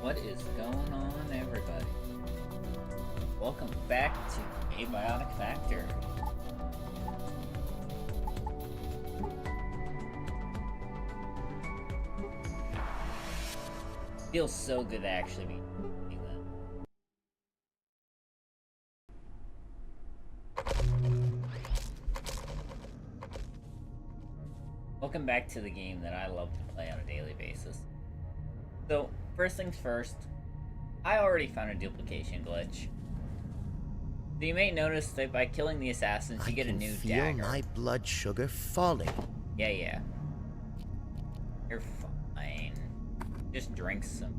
What is going on, everybody? Welcome back to Abiotic Factor. Feels so good to actually be doing that. Welcome back to the game that I love to play on a daily basis. So, first things first, I already found a duplication glitch. So you may notice that by killing the assassins, you get a new dagger. I feel my blood sugar falling. Yeah. You're fine. Just drink some.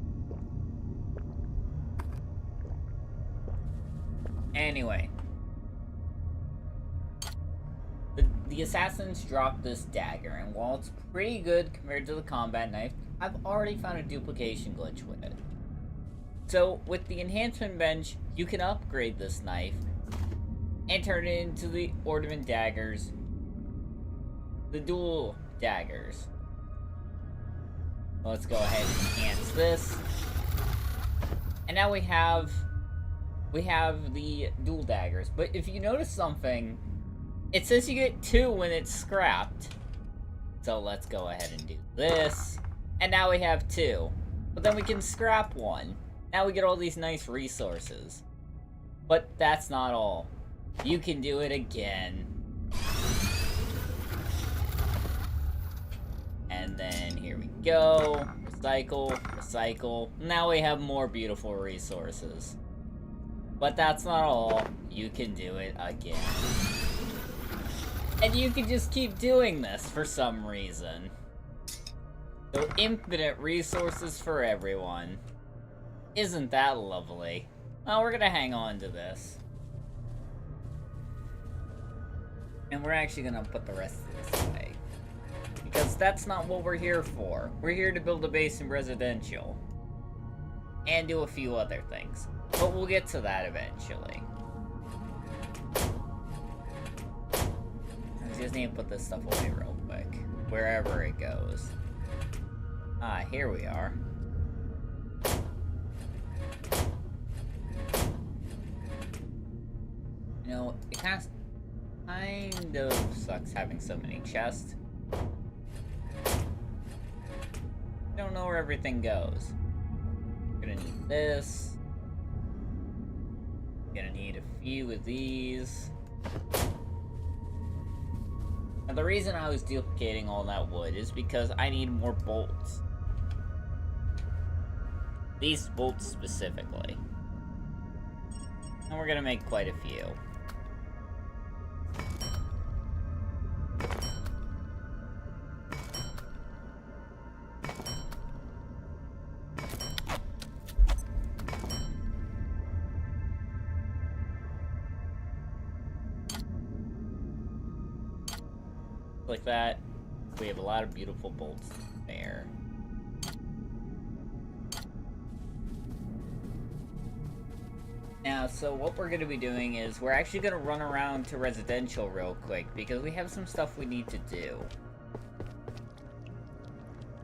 Anyway. The assassins drop this dagger, and while it's pretty good compared to the combat knife, I've already found a duplication glitch with it. So, with the enhancement bench, you can upgrade this knife and turn it into the ornament daggers, the dual daggers. Let's go ahead and enhance this. And now we have the dual daggers. But if you notice something, it says you get 2 when it's scrapped. So let's go ahead and do this. And now we have 2. But then we can scrap 1. Now we get all these nice resources. But that's not all. You can do it again. And then here we go. Recycle, recycle. Now we have more beautiful resources. But that's not all. You can do it again. And you can just keep doing this for some reason. So infinite resources for everyone. Isn't that lovely? Well, we're gonna hang on to this. And we're actually gonna put the rest of this away. Because that's not what we're here for. We're here to build a base in residential. And do a few other things. But we'll get to that eventually. I just need to put this stuff away real quick. Wherever it goes. Ah, here we are. You know, it kind of sucks having so many chests. Don't know where everything goes. Gonna need this. Gonna need a few of these. Now the reason I was duplicating all that wood is because I need more bolts. These bolts specifically. And we're gonna make quite a few. Like that. We have a lot of beautiful bolts there. Now, so what we're going to be doing is we're actually going to run around to residential real quick because we have some stuff we need to do.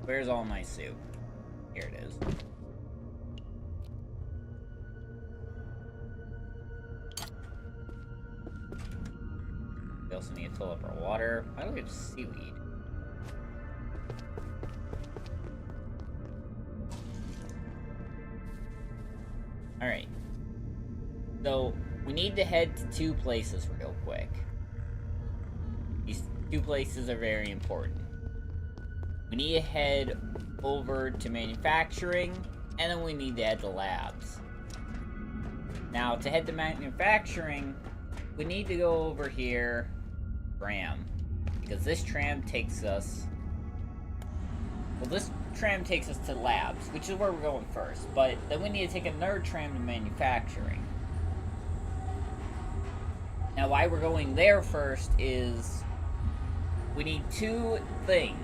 Where's all my soup? Here it is. We also need to fill up our water. Why do we have seaweed? Alright. So, we need to head to 2 places real quick. These 2 places are very important. We need to head over to manufacturing, and then we need to head to labs. Now, to head to manufacturing, we need to go over here, tram, because this tram takes us... Well, this tram takes us to labs, which is where we're going first, but then we need to take another tram to manufacturing. Now, why we're going there first is we need 2 things.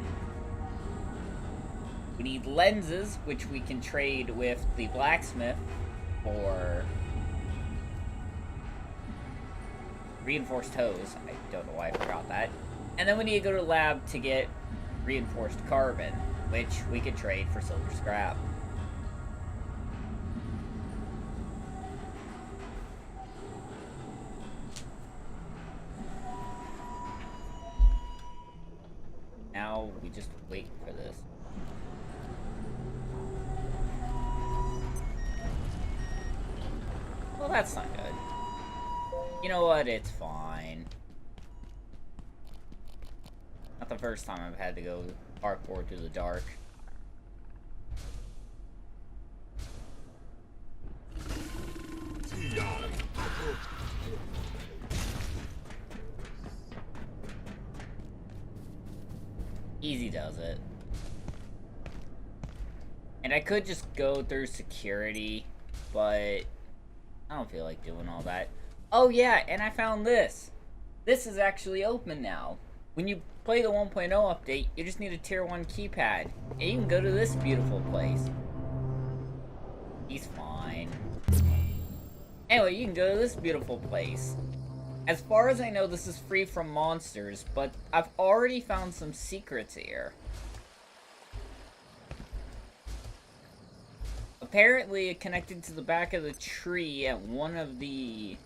We need lenses, which we can trade with the blacksmith for reinforced hose. I don't know why I forgot that. And then we need to go to the lab to get reinforced carbon, which we could trade for silver scrap. we just wait for this. Well, that's not good. You know what? It's fine. Not the first time I've had to go parkour through the dark. Easy does it. And I could just go through security, but I don't feel like doing all that. Oh yeah, and I found this. This is actually open now. When you play the 1.0 update, you just need a tier 1 keypad. And you can go to this beautiful place. He's fine. Anyway, you can go to this beautiful place. As far as I know, this is free from monsters, but I've already found some secrets here. Apparently, it connected to the back of the tree at one of the...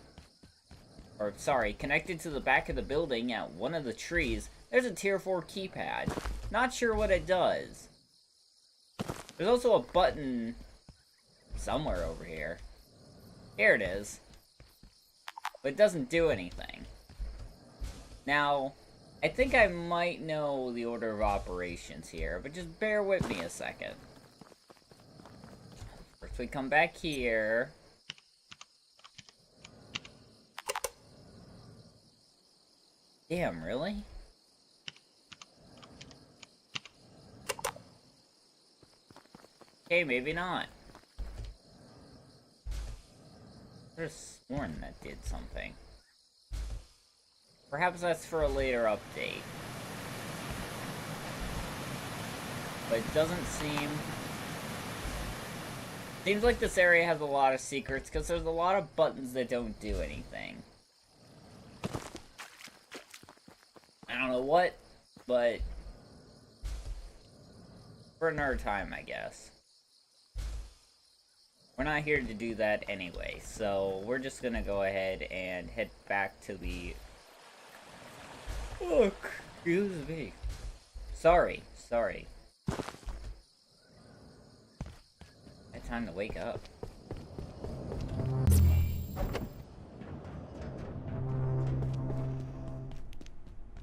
Or, sorry, connected to the back of the building at one of the trees. There's a tier 4 keypad. Not sure what it does. There's also a button somewhere over here. Here it is. But it doesn't do anything. Now, I think I might know the order of operations here, but just bear with me a second. First we come back here. Damn, really? Okay, maybe not. I could have sworn that did something. Perhaps that's for a later update. But it doesn't seem... Seems like this area has a lot of secrets, because there's a lot of buttons that don't do anything. I don't know what, but... for another time, I guess. We're not here to do that anyway, so we're just gonna go ahead and head back to the... Oh, excuse me. Sorry. Had time to wake up.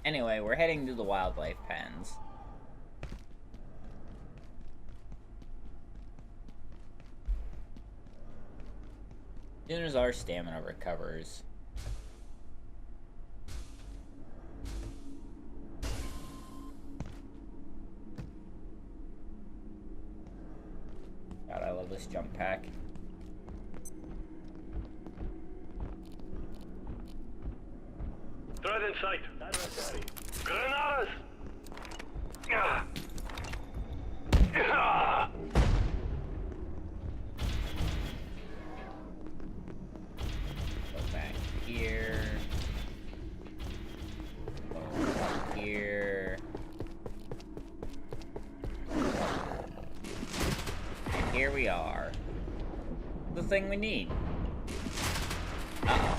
Anyway, we're heading to the wildlife pens. As soon as our stamina recovers. God, I love this jump pack. Threat in sight. Granadas! Ah. Ah. Go back here. Go back here. And here we are. The thing we need. Uh-oh.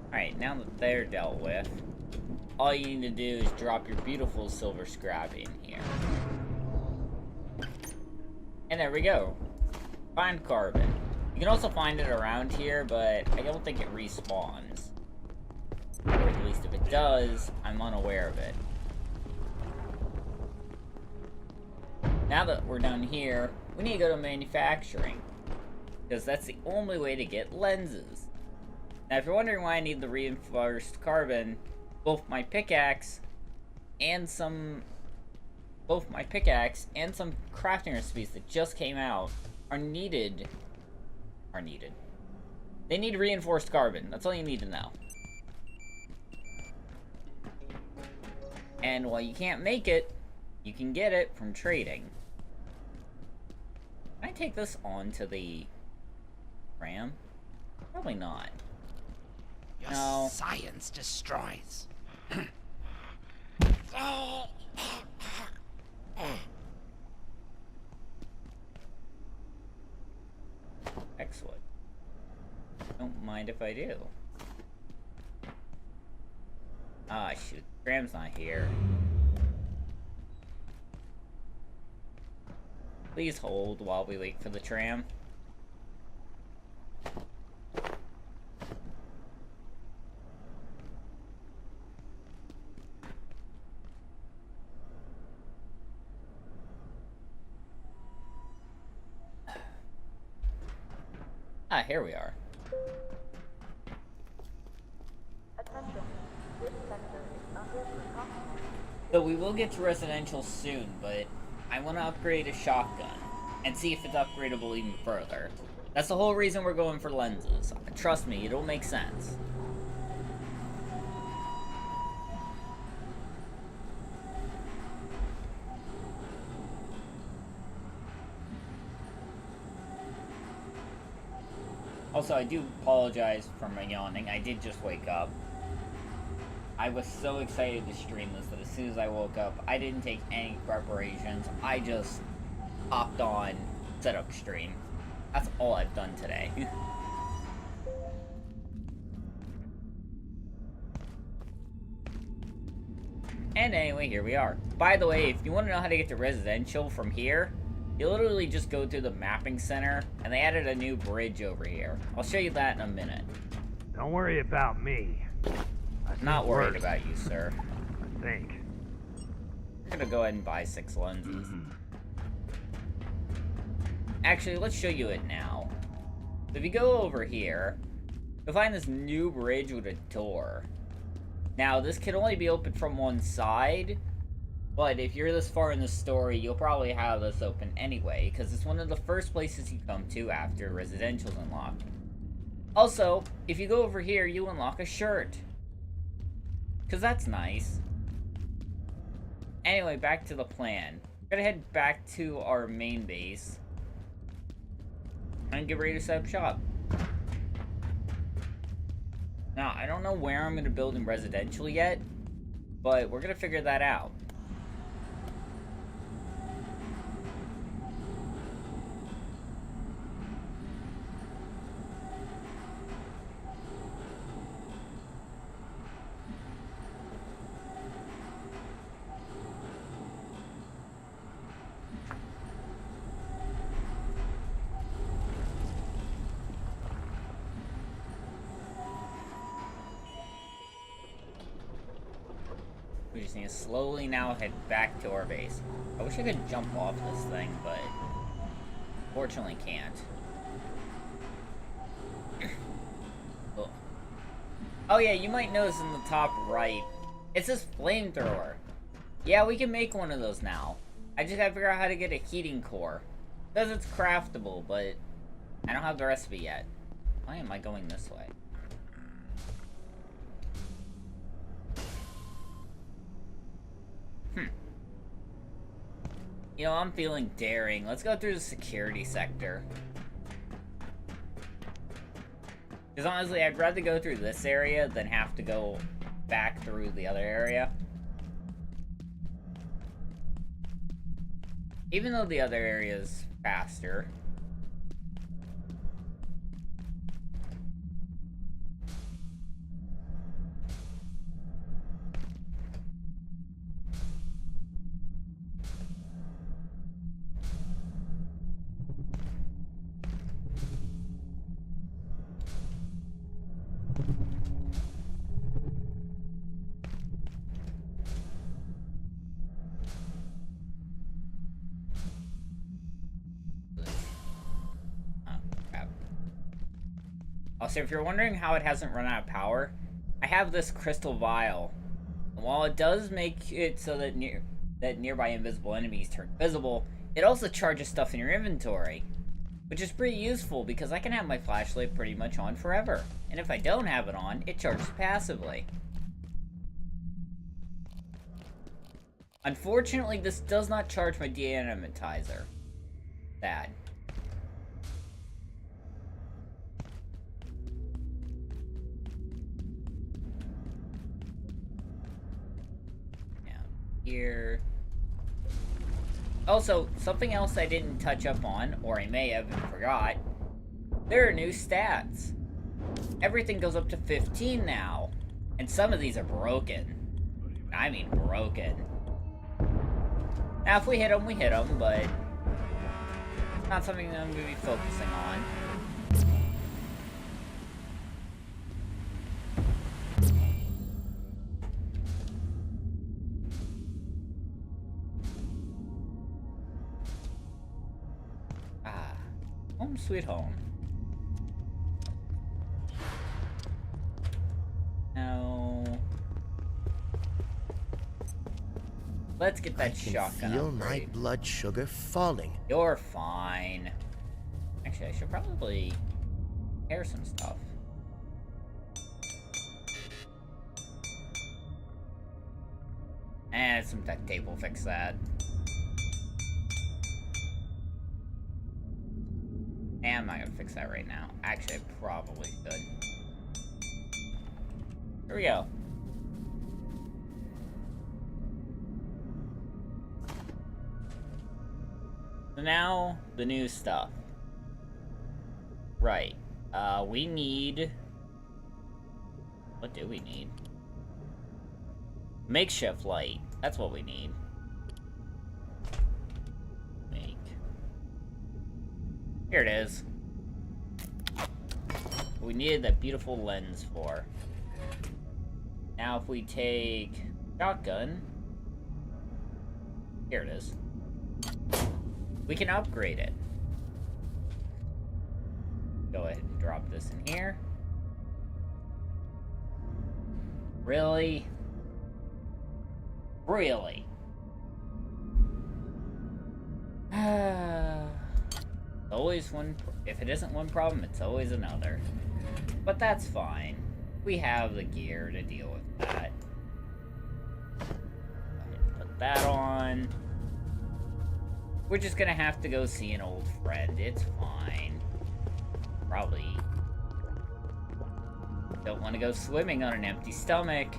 Alright, now that they're dealt with, all you need to do is drop your beautiful silver scrap in here. And there we go. Find carbon. You can also find it around here, but I don't think it respawns. Or at least if it does, I'm unaware of it. Now that we're done here, we need to go to manufacturing. Because that's the only way to get lenses. Now if you're wondering why I need the reinforced carbon, both my pickaxe and some crafting recipes that just came out are needed. They need reinforced carbon. That's all you need to know. And while you can't make it, you can get it from trading. Can I take this on to the ram? Probably not. Your No. science destroys. boxwood. Don't mind if I do. Ah, shoot. Graham's not here. Please hold while we wait for the tram. Ah, here we are. Attention, this sector is under precaution. So we will get to residential soon, but I want to upgrade a shotgun and see if it's upgradable even further. That's the whole reason we're going for lenses. Trust me, it'll make sense. Also, I do apologize for my yawning. I did just wake up. I was so excited to stream this that as soon as I woke up, I didn't take any preparations. I just hopped on, set up stream. That's all I've done today. And anyway, here we are. By the way, if you want to know how to get to residential from here, you literally just go to the mapping center, and they added a new bridge over here. I'll show you that in a minute. Don't worry about me. Not worried about you, sir. I think. We're gonna go ahead and buy 6 lenses. Actually, let's show you it now. So if you go over here, you'll find this new bridge with a door. Now, this can only be opened from one side, but if you're this far in the story, you'll probably have this open anyway, because it's one of the first places you come to after residential's unlocked. Also, if you go over here, you unlock a shirt. Because that's nice. Anyway, back to the plan. We're gonna head back to our main base and get ready to set up shop. Now, I don't know where I'm gonna build in residential yet, but we're gonna figure that out. We just need to slowly now head back to our base. I wish I could jump off this thing, but fortunately can't. Oh. Oh yeah, you might notice in the top right, it says flamethrower. Yeah, we can make one of those now. I just gotta figure out how to get a heating core. It says it's craftable, but I don't have the recipe yet. Why am I going this way? You know, I'm feeling daring. Let's go through the security sector. Because honestly, I'd rather go through this area than have to go back through the other area. Even though the other area is faster. Also, if you're wondering how it hasn't run out of power, I have this crystal vial. And while it does make it so that nearby invisible enemies turn visible, it also charges stuff in your inventory. Which is pretty useful because I can have my flashlight pretty much on forever. And if I don't have it on, it charges passively. Unfortunately, this does not charge my de-animatizer. Sad. Here. Also, something else I didn't touch up on, or I may have and forgot. There are new stats. Everything goes up to 15 now. And some of these are broken. I mean broken. Now if we hit them, we hit them, but not something that I'm going to be focusing on. Home sweet home. Now, let's get that shotgun. I can feel my blood sugar falling. You're fine. Actually, I should probably repair some stuff. And some duct tape will fix that. And I'm not gonna fix that right now. Actually, I probably should. Here we go. So now, the new stuff. Right. We need... What do we need? Makeshift light. That's what we need. Here it is. We needed that beautiful lens for. Now if we take shotgun, here it is. We can upgrade it. Go ahead and drop this in here. Really? Really? Always one. If it isn't one problem, it's always another. But that's fine. We have the gear to deal with that. Go ahead and put that on. We're just gonna have to go see an old friend. It's fine. Probably don't want to go swimming on an empty stomach.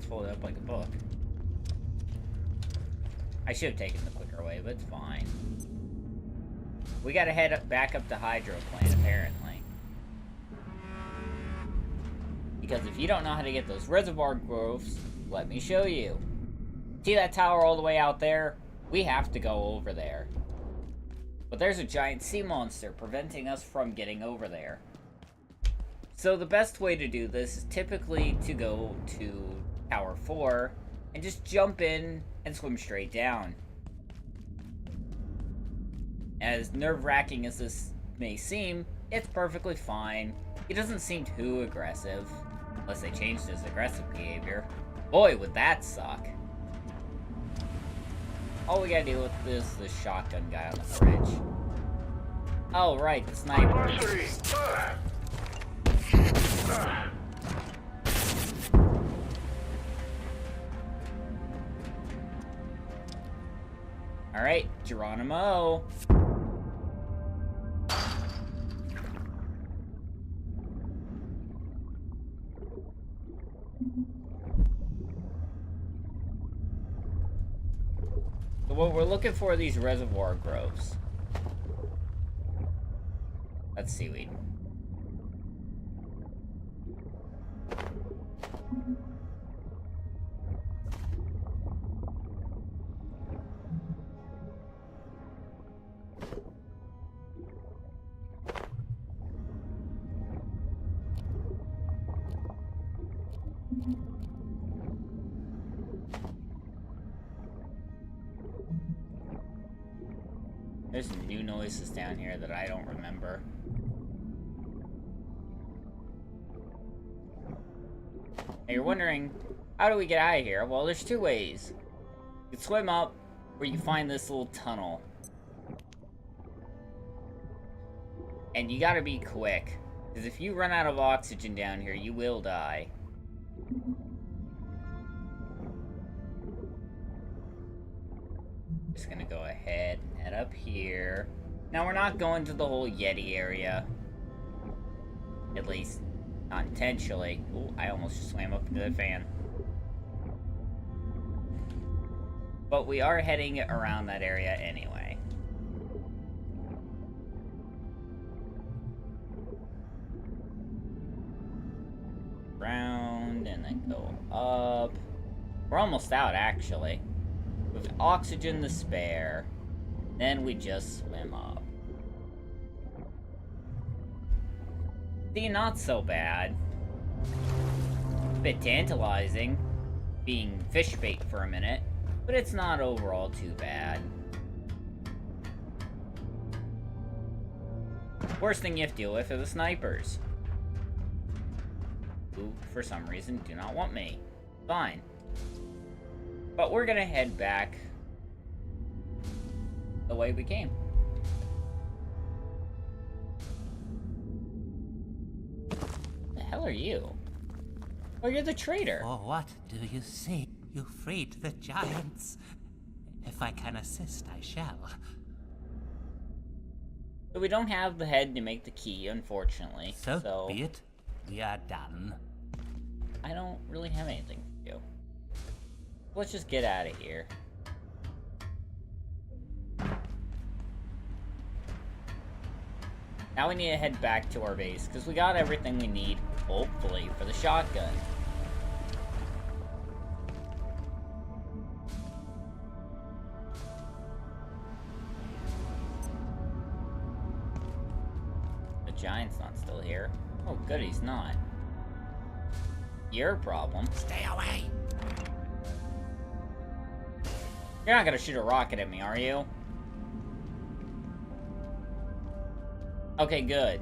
Fold it up like a book. I should have taken the quicker way, but it's fine. We gotta head back up to Hydro Plant, apparently. Because if you don't know how to get those reservoir growths, let me show you. See that tower all the way out there? We have to go over there. But there's a giant sea monster preventing us from getting over there. So the best way to do this is typically to go to Tower 4 and just jump in and swim straight down. As nerve-wracking as this may seem, it's perfectly fine. He doesn't seem too aggressive, unless they changed his aggressive behavior. Boy, would that suck. All we gotta deal with is the shotgun guy on the bridge. Oh, right, the sniper. Alright, Geronimo. So what we're looking for are these reservoir growths. That's seaweed. There's some new noises down here that I don't remember. Now you're wondering, how do we get out of here? Well, there's two ways. You can swim up, or you can find this little tunnel. And you gotta be quick, because if you run out of oxygen down here, you will die. Just gonna go ahead and head up here. Now we're not going to the whole Yeti area. At least, Not intentionally. Ooh, I almost just swam up into the fan. But we are heading around that area anyway. Round and then go up. We're almost out, actually. With oxygen to spare. Then we just swim up. See, not so bad. A bit tantalizing, being fish bait for a minute, but it's not overall too bad. Worst thing you have to deal with are the snipers, who, for some reason, do not want me. Fine. But we're gonna head back the way we came. The hell are you? Oh, you're the traitor. For what do you say? You freed the giants. If I can assist, I shall. So we don't have the head to make the key, unfortunately. So be it. We are done. I don't really have anything to do. Let's just get out of here. Now we need to head back to our base, because we got everything we need, hopefully, for the shotgun. The giant's not still here. Oh, good, he's not. Your problem. Stay away. You're not gonna shoot a rocket at me, are you? Okay, good.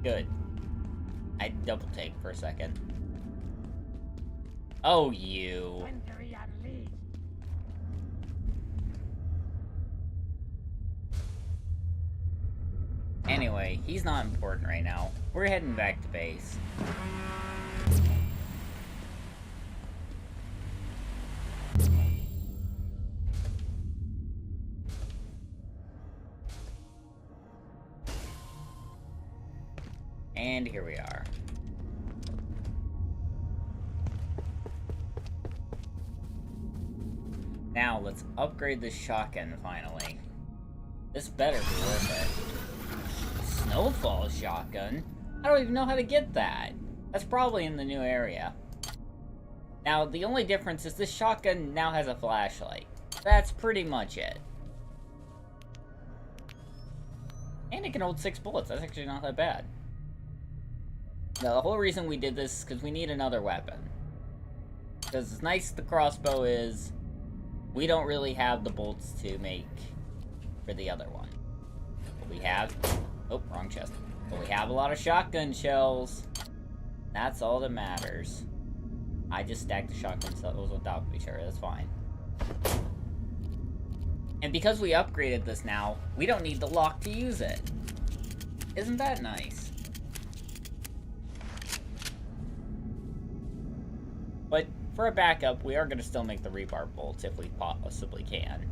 Good. I double take for a second. Oh, you. Anyway, he's not important right now. We're heading back to base. And here we are. Now, let's upgrade this shotgun finally. This better be worth it. Snowfall shotgun? I don't even know how to get that. That's probably in the new area. Now, the only difference is this shotgun now has a flashlight. That's pretty much it. And it can hold 6 bullets. That's actually not that bad. Now, the whole reason we did this is because we need another weapon. Because as nice as the crossbow is, we don't really have the bolts to make for the other one. But we have... Oh, wrong chest. But we have a lot of shotgun shells. That's all that matters. I just stacked the shotgun shells on top of each other. That's fine. And because we upgraded this now, we don't need the lock to use it. Isn't that nice? But for a backup, we are going to still make the rebar bolts if we possibly can.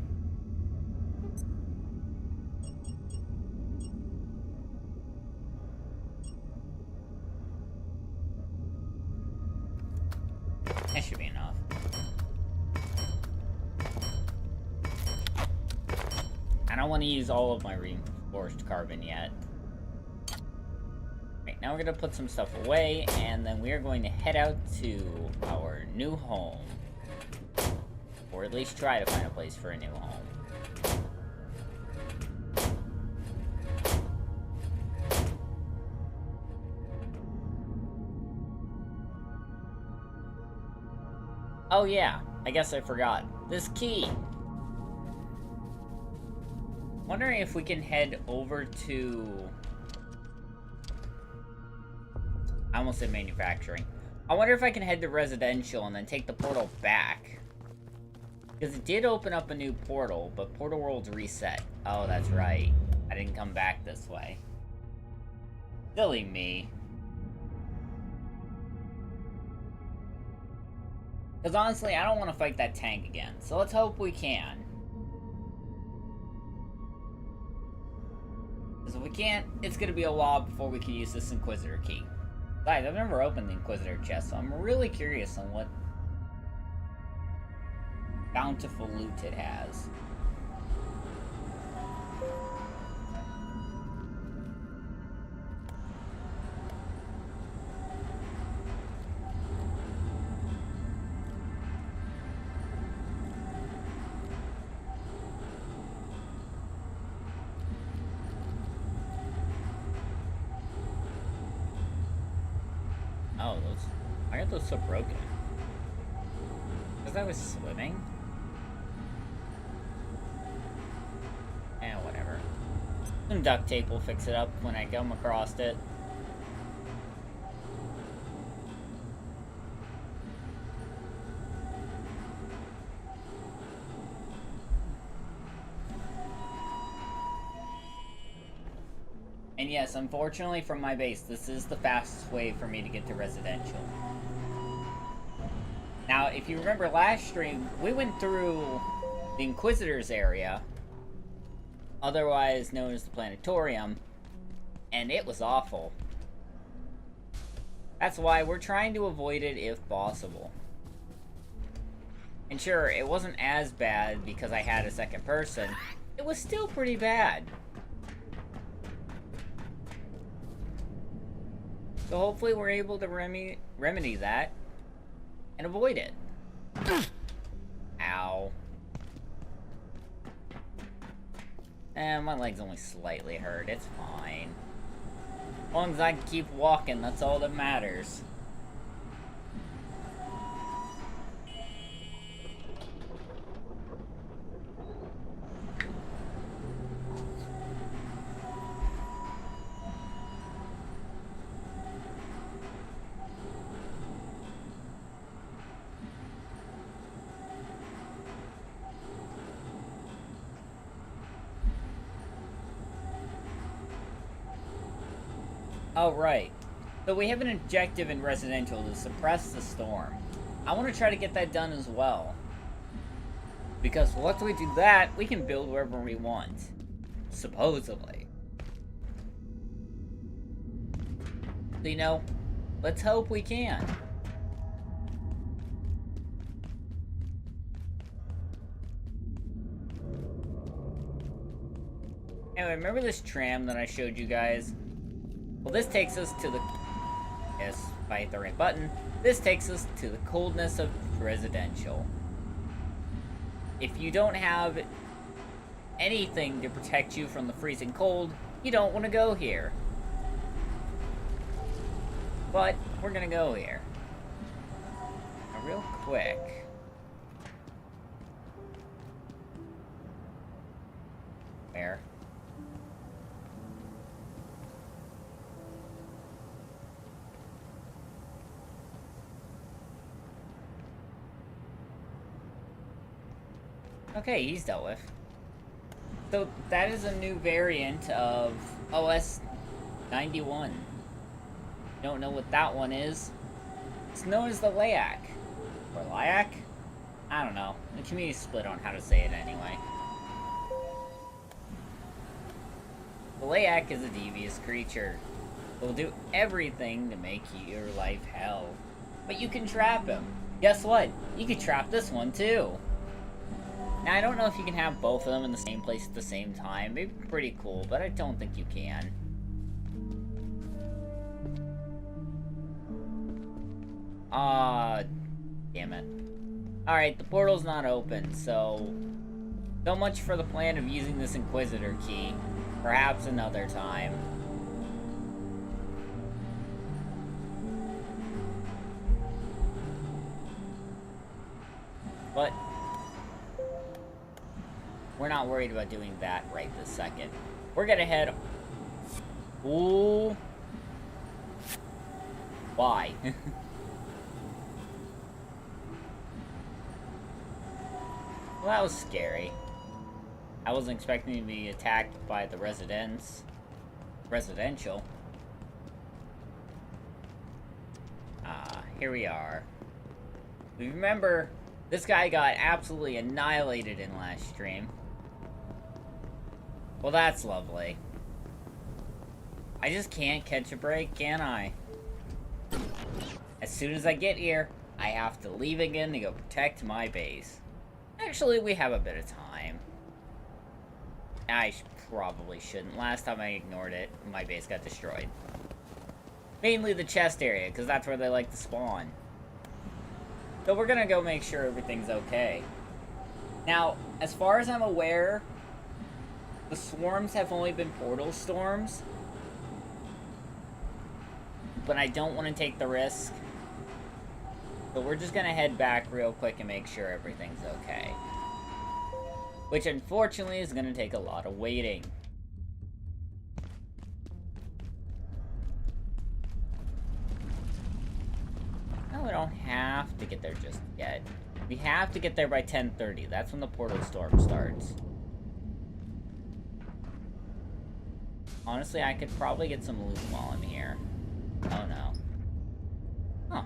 That should be enough. I don't want to use all of my reinforced carbon yet. Right, now we're going to put some stuff away, and then we are going to head out to our new home. Or at least try to find a place for a new home. Oh yeah, I guess I forgot. This key! Wondering if we can head over to... I almost said manufacturing. I wonder if I can head to residential and then take the portal back. Because it did open up a new portal, but Portal World's reset. Oh, that's right. I didn't come back this way. Silly me. Because honestly, I don't want to fight that tank again, so let's hope we can. Because if we can't, it's gonna be a while before we can use this Inquisitor key. Besides, I've never opened the Inquisitor chest, so I'm really curious on what bountiful loot it has. Oh, why are those so broken? Because I was swimming? Whatever. Some duct tape will fix it up when I come across it. And yes, unfortunately from my base, this is the fastest way for me to get to residential. Now, if you remember last stream, we went through the Inquisitor's area, otherwise known as the Planetarium, and it was awful. That's why we're trying to avoid it if possible. And sure, it wasn't as bad because I had a second person. It was still pretty bad. So hopefully we're able to remedy that and avoid it. Ow. My leg's only slightly hurt. It's fine. As long as I can keep walking, that's all that matters. Oh, right. So we have an objective in Residential to suppress the storm. I want to try to get that done as well. Because once we do that, we can build wherever we want. Supposedly. So, you know, let's hope we can. Anyway, remember this tram that I showed you guys? Well, this takes us to the... Yes, if I hit the right button. This takes us to the coldness of residential. If you don't have anything to protect you from the freezing cold, you don't want to go here. But, we're gonna go here. Now, real quick... Where? Okay, he's dealt with. So, that is a new variant of OS 91. Don't know what that one is. It's known as the LAAC. Or LAAC? I don't know. The community split on how to say it anyway. The LAAC is a devious creature. It will do everything to make your life hell. But you can trap him. Guess what? You can trap this one too. Now, I don't know if you can have both of them in the same place at the same time. It'd be pretty cool, but I don't think you can. Damn it. Alright, the portal's not open, so much for the plan of using this Inquisitor key. Perhaps another time. But we're not worried about doing that right this second. We're gonna head... Ooh. Why? Well, that was scary. I wasn't expecting to be attacked by the residential. Here we are. Remember, this guy got absolutely annihilated in last stream. Well, that's lovely. I just can't catch a break, can I? As soon as I get here, I have to leave again to go protect my base. Actually, we have a bit of time. I probably shouldn't. Last time I ignored it, my base got destroyed. Mainly the chest area, because that's where they like to spawn. So we're gonna go make sure everything's okay. Now, as far as I'm aware, the swarms have only been portal storms. But I don't want to take the risk. So we're just gonna head back real quick and make sure everything's okay. Which unfortunately is gonna take a lot of waiting. No, we don't have to get there just yet. We have to get there by 10:30. That's when the portal storm starts. Honestly, I could probably get some loot while I'm here. Oh no. Huh.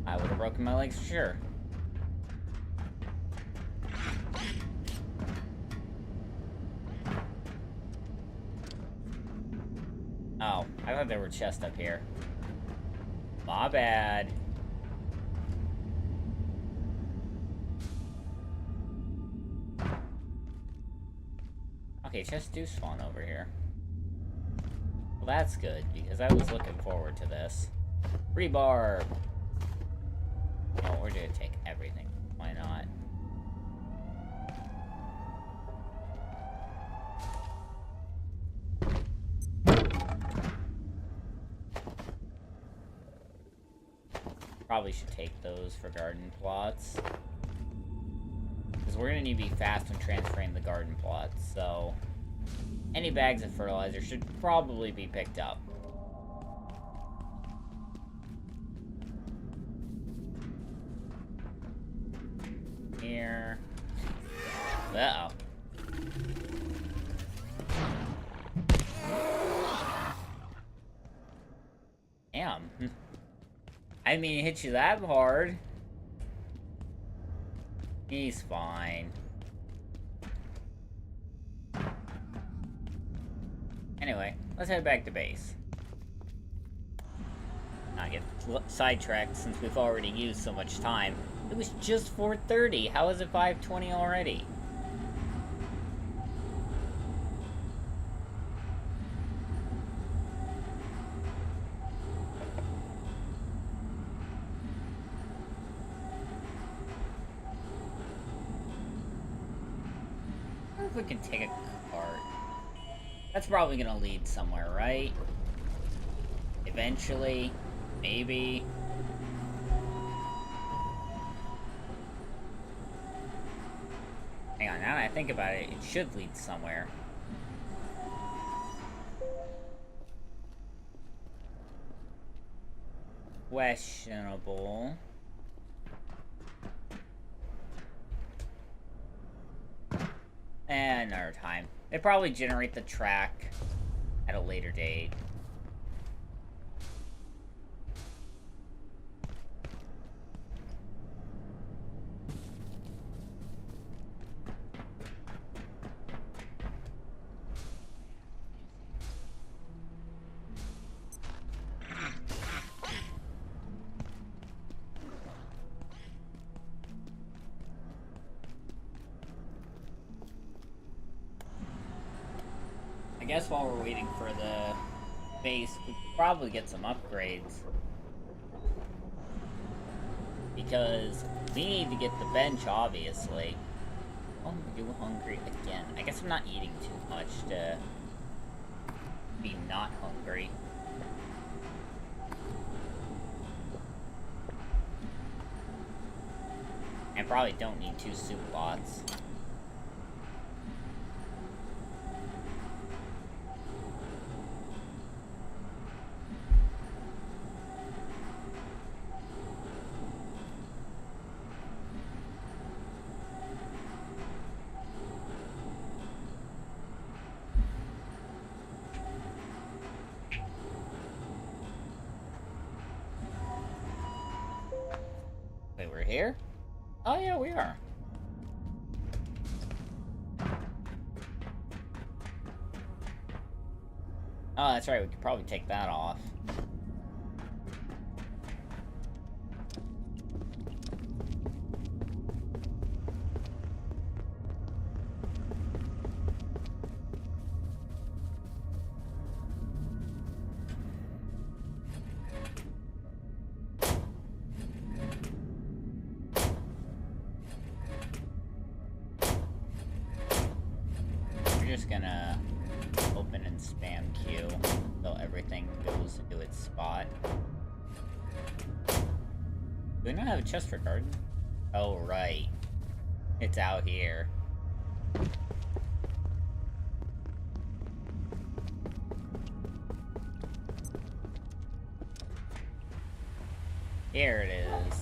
I would have broken my legs for sure. Oh, I thought there were chests up here. My bad. Okay, chests do spawn over here. Well, that's good, because I was looking forward to this. Rebar! Oh, we're gonna take everything. Why not? Probably should take those for garden plots. Because we're gonna need to be fast when transferring the garden plots, so... any bags of fertilizer should probably be picked up. Here. Uh-oh. Damn. I didn't mean to hit you that hard. He's fine. Anyway, let's head back to base. Not get sidetracked since we've already used so much time. It was just 4:30. How is it 5:20 already? I wonder if we can take a cart. That's probably gonna lead somewhere, right? Eventually. Maybe. Hang on, now that I think about it, it should lead somewhere. Questionable. And another time. They probably generate the track at a later date. I guess while we're waiting for the base, we could probably get some upgrades. Because we need to get the bench, obviously. Oh, you're hungry again. I guess I'm not eating too much to be not hungry. I probably don't need 2 soup lots. Wait, we're here? Oh yeah, we are. Oh, that's right, we could probably take that off. We're just gonna open and spam Q so everything goes into its spot. Do we not have a chest for garden? Oh, right. It's out here. Here it is.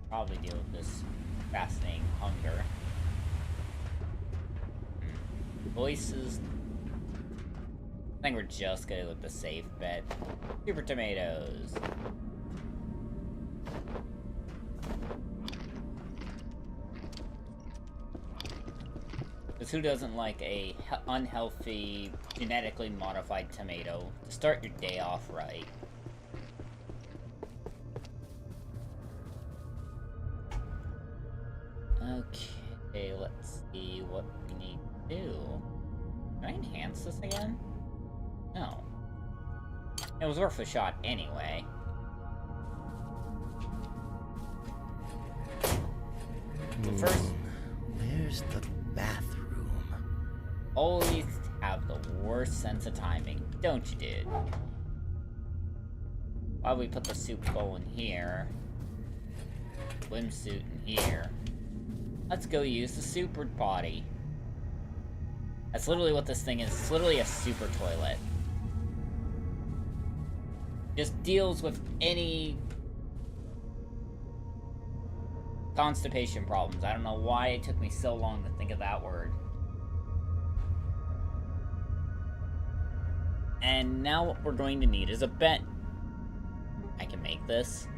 Probably deal with this fascinating hunger. Voices. I think we're just gonna go with the safe bet. Super tomatoes. Because who doesn't like a unhealthy, genetically modified tomato to start your day off right? Okay, let's see what we need to do. Can I enhance this again? No. It was worth a shot anyway. But first, Where's the bathroom? always have the worst sense of timing, don't you, dude? Why don't we put the soup bowl in here? Swimsuit in here. Let's go use the super potty. That's literally what this thing is. It's literally a super toilet. Just deals with any constipation problems. I don't know why it took me so long to think of that word. And now what we're going to need is a bed. I can make this.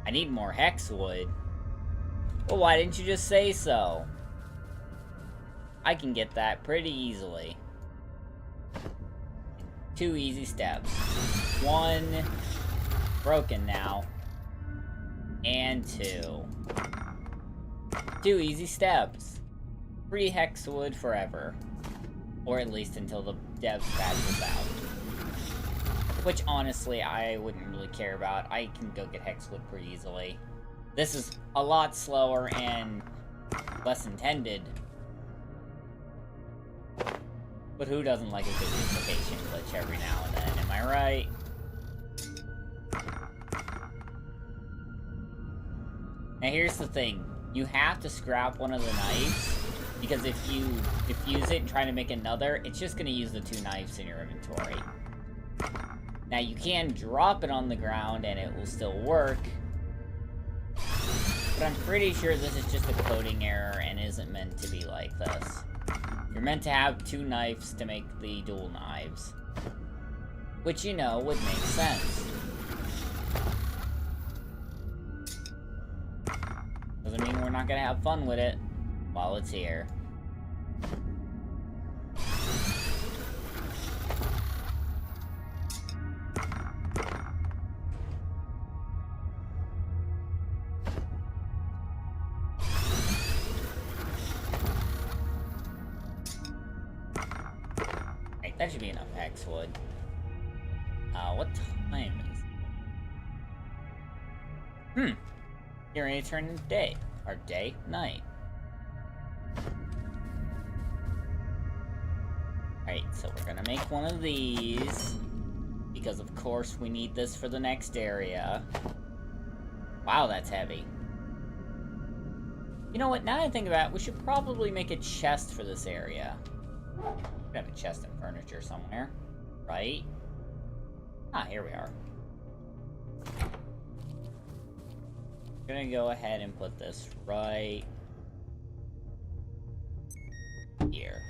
I need more hex wood. Well, why didn't you just say so? I can get that pretty easily. 2 easy steps. 1 broken now. And 2. 2 easy steps. Free hex wood forever. Or at least until the dev patch is out. Which honestly I wouldn't really care about. I can go get hex wood pretty easily. This is a lot slower and less intended. But who doesn't like a good duplication glitch every now and then, am I right? Now here's the thing. You have to scrap one of the knives, because if you use it and try to make another, it's just gonna use the 2 knives in your inventory. Now you can drop it on the ground and it will still work, but I'm pretty sure this is just a coding error and isn't meant to be like this. You're meant to have 2 knives to make the dual knives. Which, you know, would make sense. Doesn't mean we're not gonna have fun with it while it's here. That should be enough hex wood. What time is it? You're ready to turn into day. Or day? Night. Alright, so we're gonna make one of these. Because of course we need this for the next area. Wow, that's heavy. You know what, now that I think about it, we should probably make a chest for this area. We have a chest and furniture somewhere, right? Ah, here we are. I'm gonna go ahead and put this right here.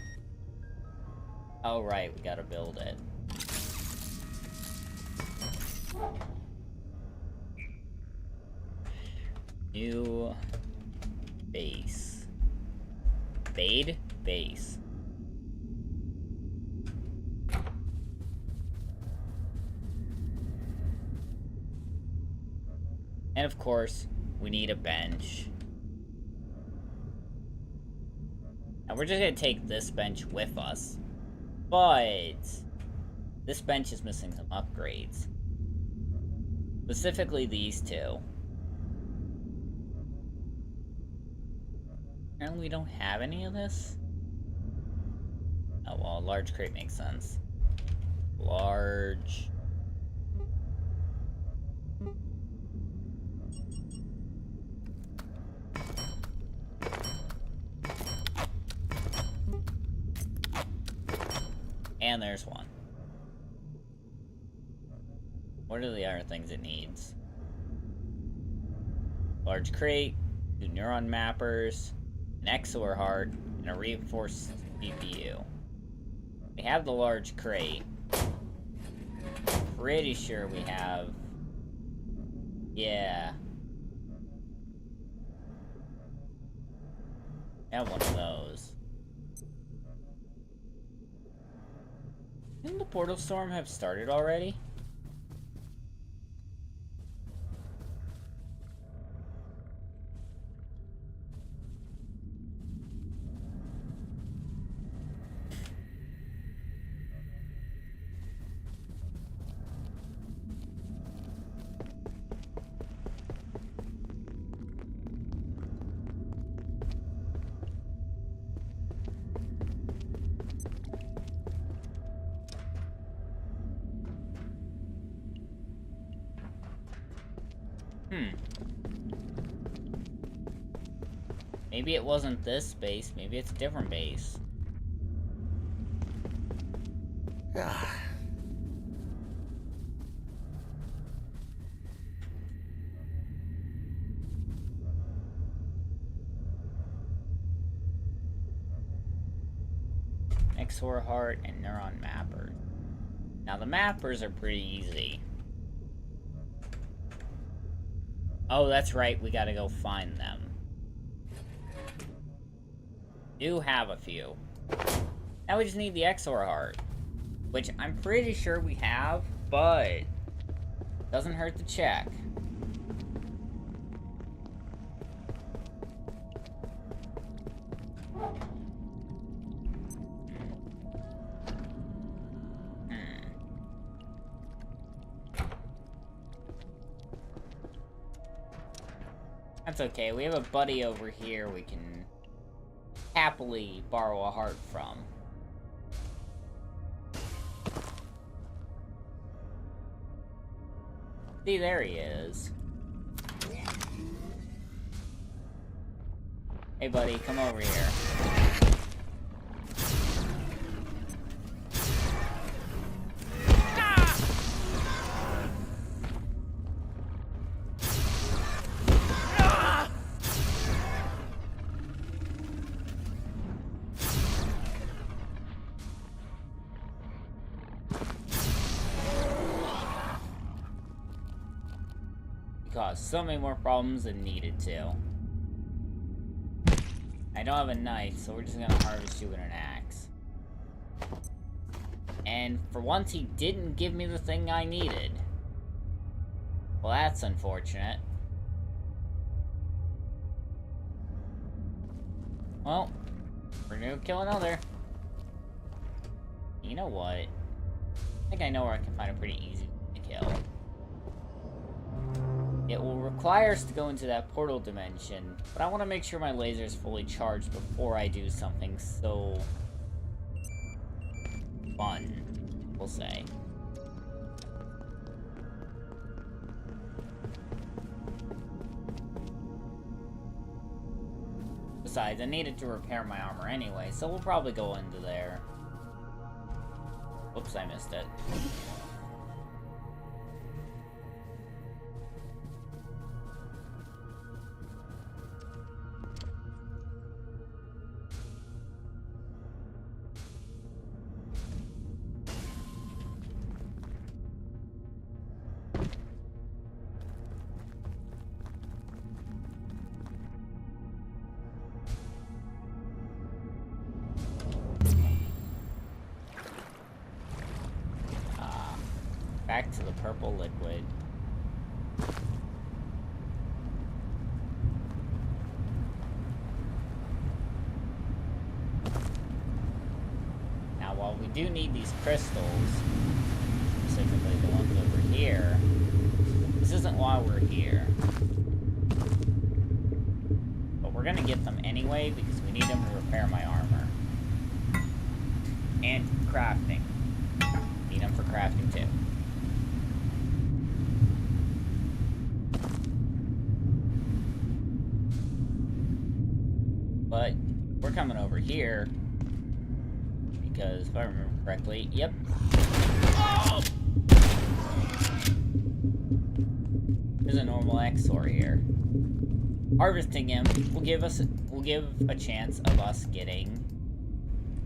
Oh, right, we gotta build it. New base. Bade base. And of course, we need a bench. And we're just gonna take this bench with us. But this bench is missing some upgrades. Specifically these two. Apparently we don't have any of this. Oh well, a large crate makes sense. Large. And there's one. What are the other things it needs? Large crate, 2 neuron mappers, an XOR heart, and a reinforced CPU. We have the large crate. Pretty sure we have... Yeah. I have one of those. Didn't the portal storm have started already? Maybe it wasn't this base, maybe it's a different base. XOR heart and neuron mappers. Now the mappers are pretty easy. Oh, that's right, we gotta go find them. Do have a few. Now we just need the XOR heart, which I'm pretty sure we have, but doesn't hurt to check. That's okay, we have a buddy over here we can happily borrow a heart from. See, there he is. Hey buddy, come over here. Caused so many more problems than needed to. I don't have a knife, so we're just gonna harvest you with an axe. And for once, he didn't give me the thing I needed. Well, that's unfortunate. Well, we're gonna kill another. You know what? I think I know where I can find a pretty easy to kill. It will require us to go into that portal dimension, but I want to make sure my laser is fully charged before I do something so fun, we'll say. Besides, I needed to repair my armor anyway, so we'll probably go into there. Whoops, I missed it. back to the purple liquid. Now, while we do need these crystals, specifically the ones over here, this isn't why we're here. But we're gonna get them anyway because we need them to repair my armor. And crafting. Need them for crafting too. But we're coming over here because if I remember correctly, yep. Oh! There's a normal Exor here. Harvesting him will give a chance of us getting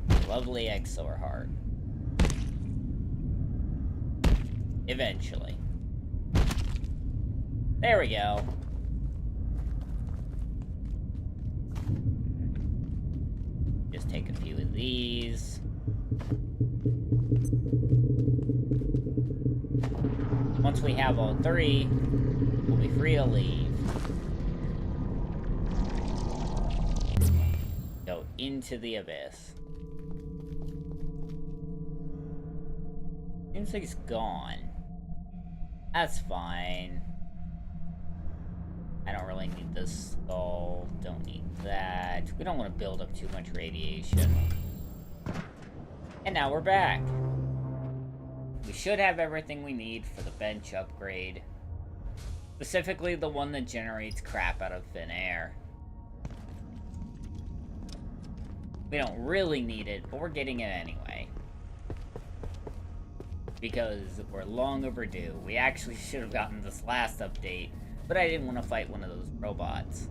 a lovely Exor heart. Eventually. There we go. Just take a few of these. Once we have all three, we'll be free to leave. Go into the abyss. Seems like it's gone. That's fine. I don't really need this skull. Don't need that. We don't want to build up too much radiation. And now we're back. We should have everything we need for the bench upgrade. Specifically the one that generates crap out of thin air. We don't really need it, but we're getting it anyway. Because we're long overdue. We actually should have gotten this last update, but I didn't want to fight one of those robots.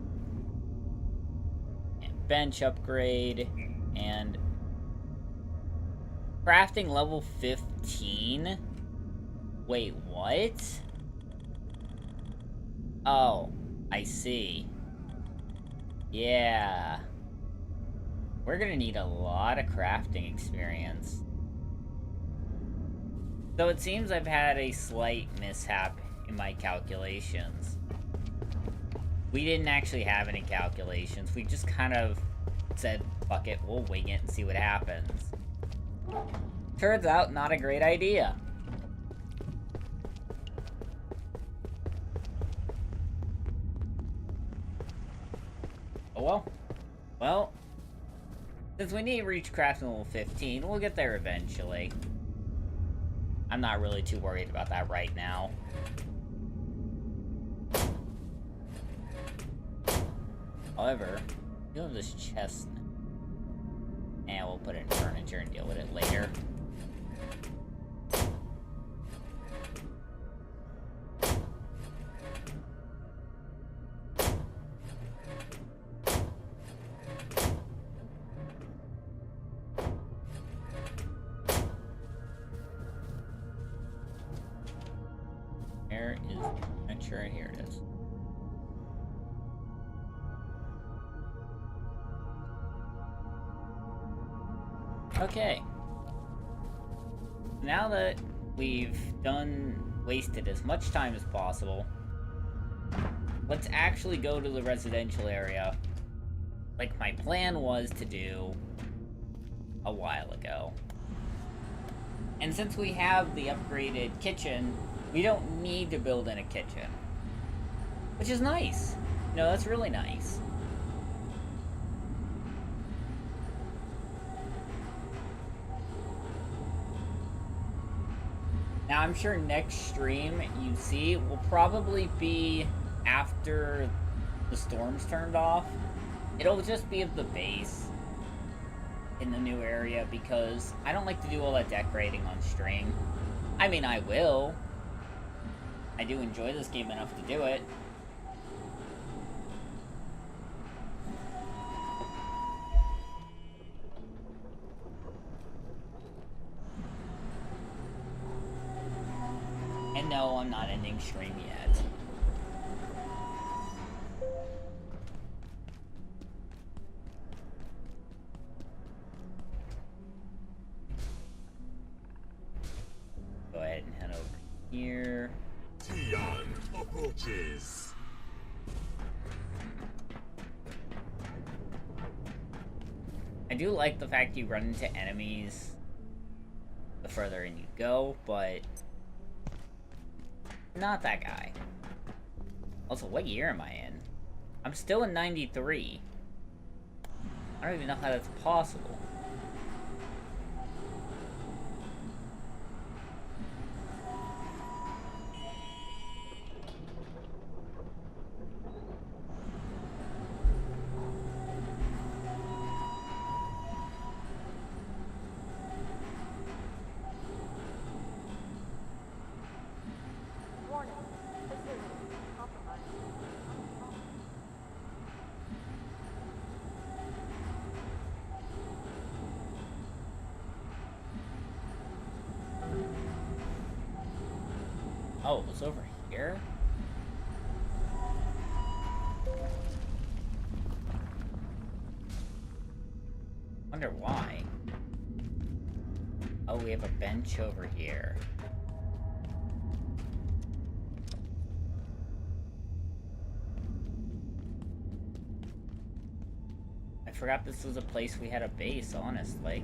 And bench upgrade, and crafting level 15? Wait, what? Oh, I see. Yeah. We're gonna need a lot of crafting experience. So it seems I've had a slight mishap in my calculations. We didn't actually have any calculations. We just kind of said, fuck it, we'll wing it and see what happens. Turns out, not a great idea. Oh well. Well, since we need to reach crafting level 15, we'll get there eventually. I'm not really too worried about that right now. However, you have this chest. And we'll put it in furniture and deal with it later. Where is the furniture? Here it is. Okay. Now that we've wasted as much time as possible, let's actually go to the residential area, like my plan was to do a while ago. And since we have the upgraded kitchen, we don't need to build in a kitchen. Which is nice. No, that's really nice. Now, I'm sure next stream you see will probably be after the storm's turned off. It'll just be of the base in the new area because I don't like to do all that decorating on stream. I mean, I will. I do enjoy this game enough to do it. And no, I'm not ending stream yet. Go ahead and head over here. Cheers. I do like the fact you run into enemies the further in you go, but not that guy. Also, what year am I in? I'm still in 93. I don't even know how that's possible. Warning. Facility compromised. Oh, it was over here? Wonder why. Oh, we have a bench over here. I forgot this was a place we had a base, honestly.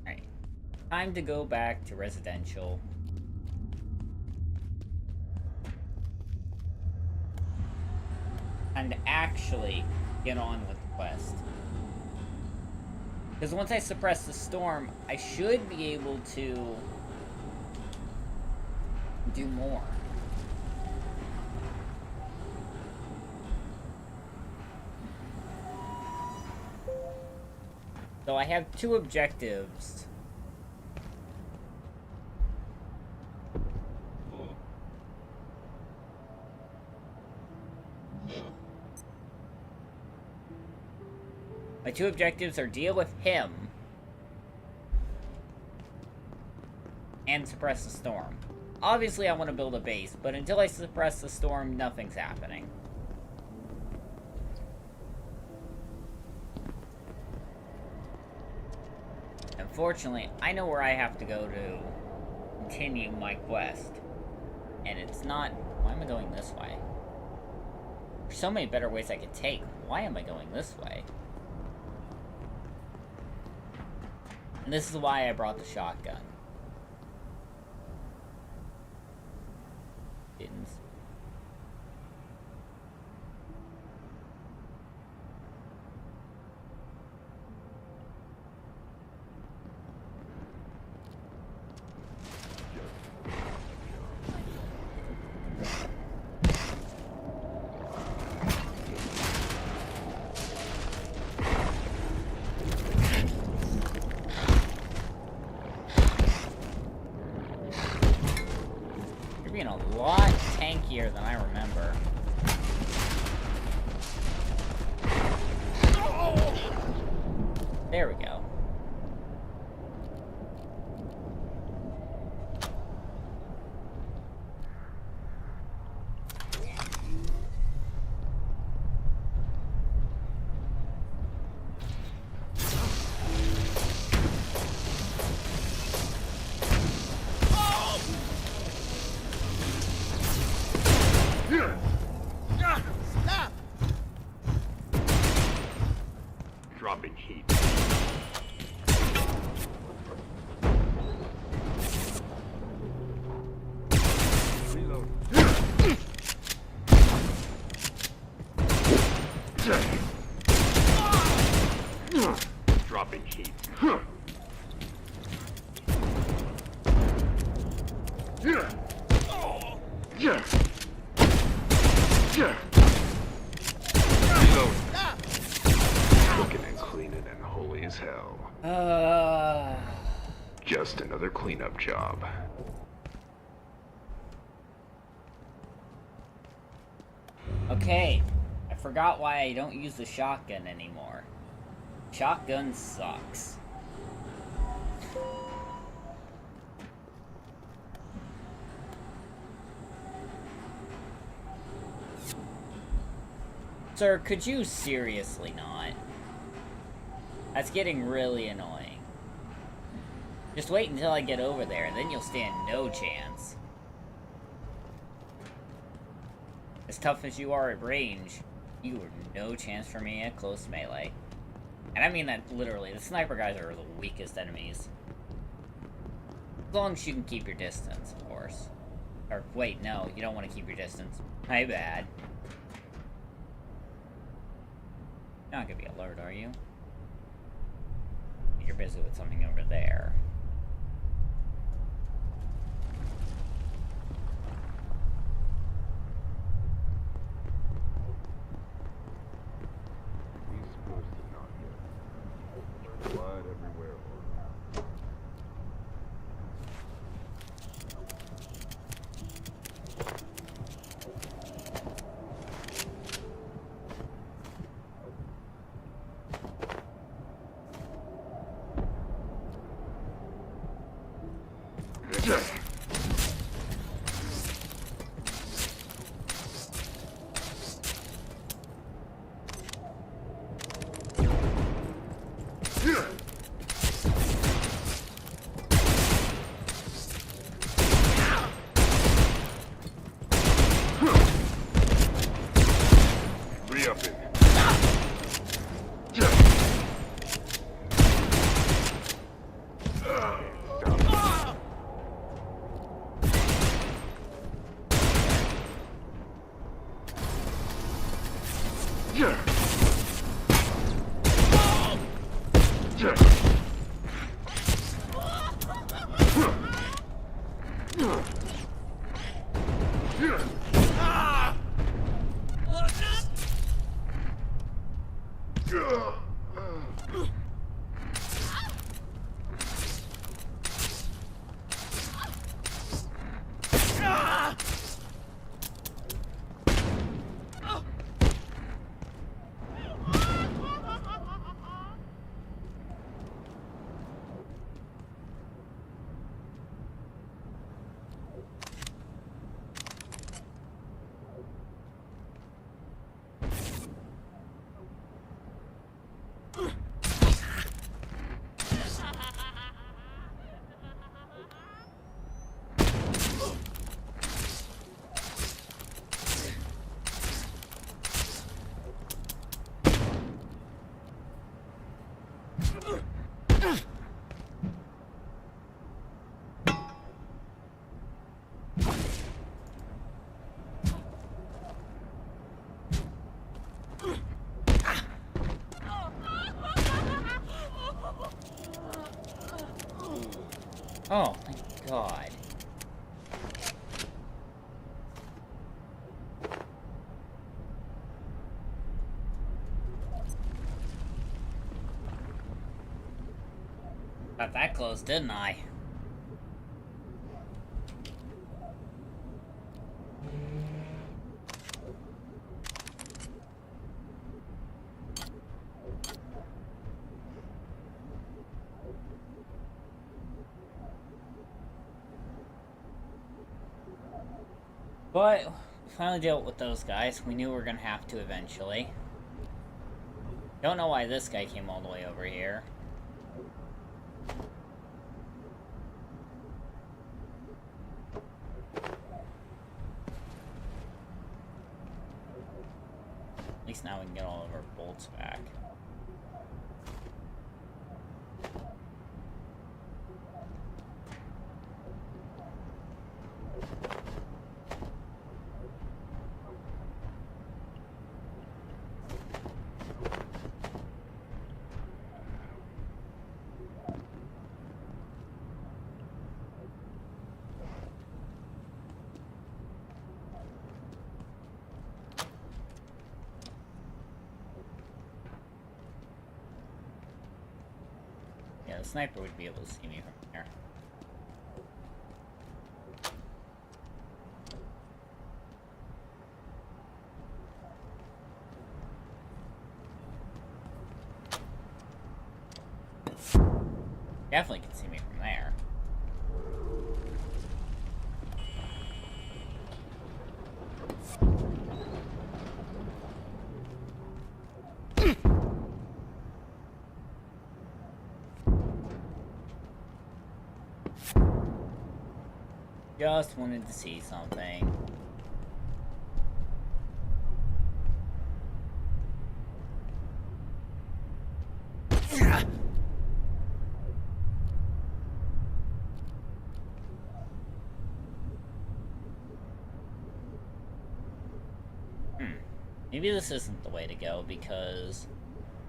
Alright. Time to go back to residential. And actually get on with the quest. Because once I suppress the storm, I should be able to do more. So I have 2 objectives. My 2 objectives are deal with him and suppress the storm. Obviously I want to build a base, but until I suppress the storm, nothing's happening. Unfortunately, I know where I have to go to continue my quest. And it's not... Why am I going this way? There's so many better ways I could take. Why am I going this way? And this is why I brought the shotgun. Didn't. You're being a lot tankier than I remember. There we go. Stop! Dropping heat. Reload. Dropping heat. Reload. Looking and cleaning and holy as hell. Just another cleanup job. Okay. I forgot why I don't use the shotgun anymore. Shotgun sucks. Sir, could you seriously not? That's getting really annoying. Just wait until I get over there, and then you'll stand no chance. As tough as you are at range, you are no chance for me at close melee. And I mean that literally. The sniper guys are the weakest enemies. As long as you can keep your distance, of course. Or, wait, no, you don't want to keep your distance. My bad. You're not gonna be alert, are you? You're busy with something over there. He's supposed to not get blood everywhere. Re-up it. Oh, my God. Got that close, didn't I? But we finally dealt with those guys. We knew we were gonna have to eventually. Don't know why this guy came all the way over here. At least now we can get all of our bolts back. Yeah, the sniper would be able to see me from here. Definitely can see me from there. Just wanted to see something. Maybe this isn't the way to go, because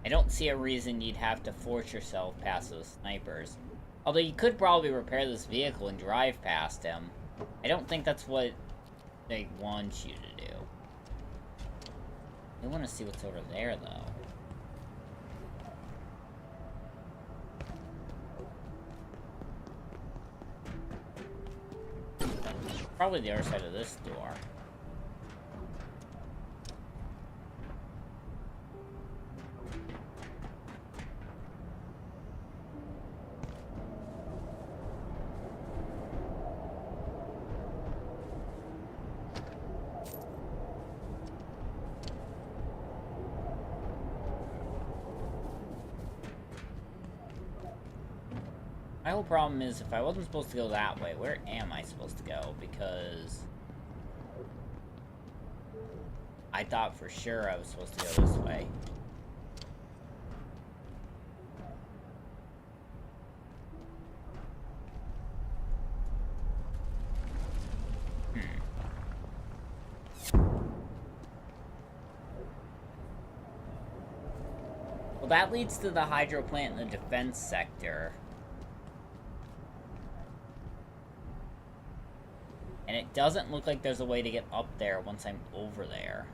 I don't see a reason you'd have to force yourself past those snipers. Although you could probably repair this vehicle and drive past him. I don't think that's what they want you to do. I want to see what's over there, though. Probably the other side of this door. My whole problem is, if I wasn't supposed to go that way, where am I supposed to go? Because I thought for sure I was supposed to go this way. Well, that leads to the hydro plant in the defense sector. And it doesn't look like there's a way to get up there once I'm over there.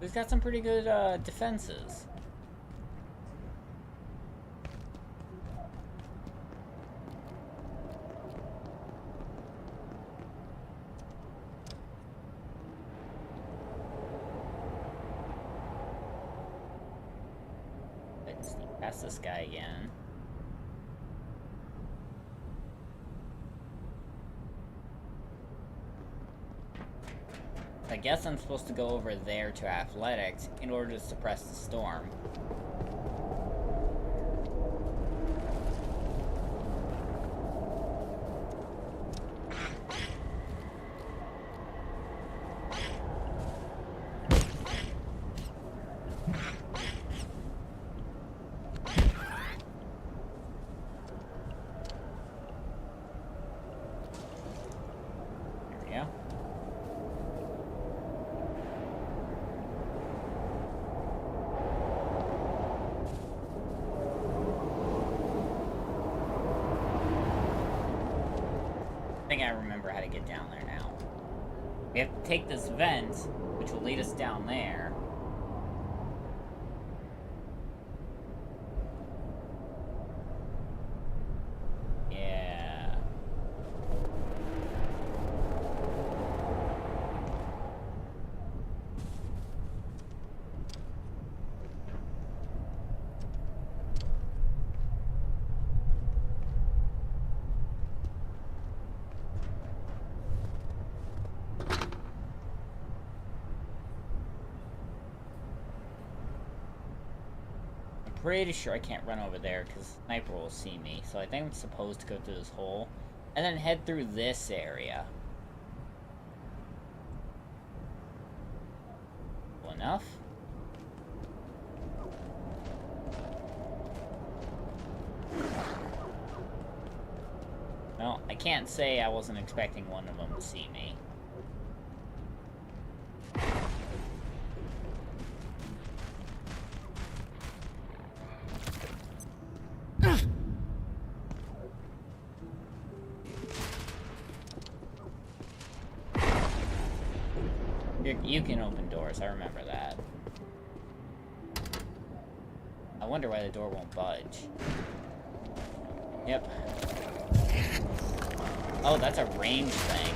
We've got some pretty good defenses. Let's sneak past this guy again. I guess I'm supposed to go over there to athletics in order to suppress the storm. There we go. I think I remember how to get down there now. We have to take this vent, which will lead us down there. Yeah. Pretty sure I can't run over there because the sniper will see me. So I think I'm supposed to go through this hole and then head through this area. Cool enough. Well, I can't say I wasn't expecting one of them to see me. You can open doors, I remember that. I wonder why the door won't budge. Yep. Oh, that's a range thing.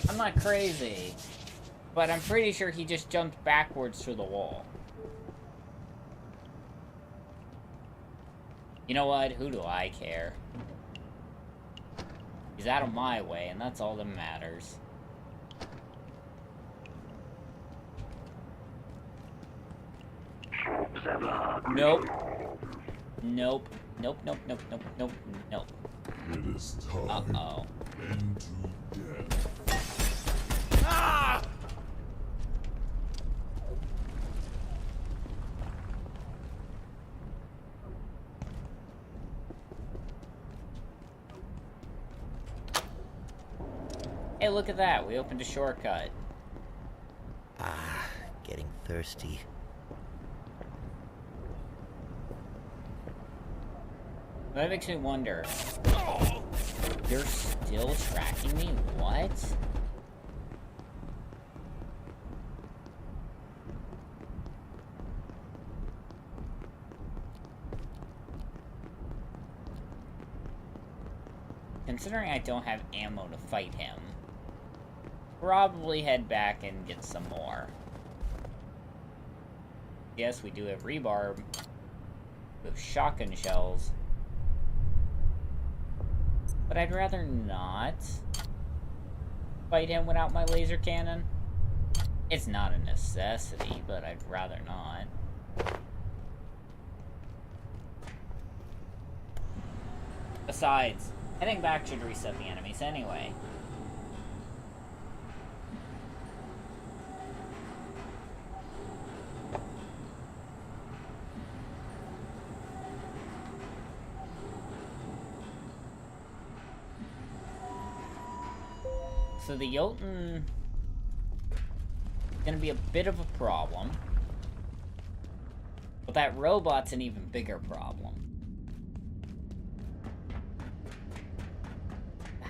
I'm not crazy, but I'm pretty sure he just jumped backwards through the wall. You know what? Who do I care? He's out of my way, and that's all that matters. Nope. Nope. Nope, nope, nope, nope, nope, nope. It is time Uh-oh. into death. Hey, look at that. We opened a shortcut. Ah, getting thirsty. That makes me wonder. You're still tracking me? What? Considering I don't have ammo to fight him, probably head back and get some more. Yes, we do have rebarb with shotgun shells. But I'd rather not fight him without my laser cannon. It's not a necessity, but I'd rather not. Besides, heading back should reset the enemies anyway. So the Jotun is gonna be a bit of a problem. But that robot's an even bigger problem.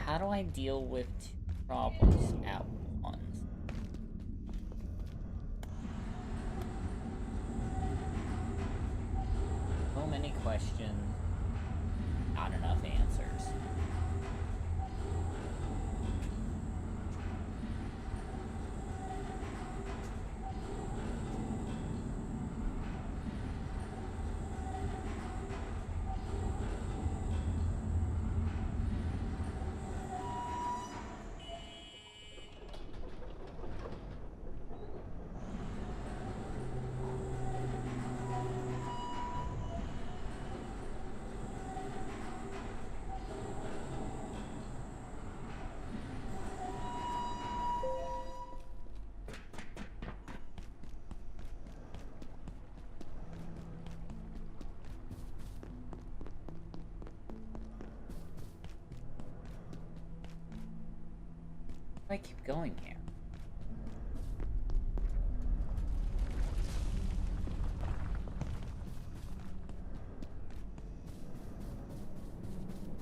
How do I deal with two problems at once? So many questions, not enough answers. I keep going here.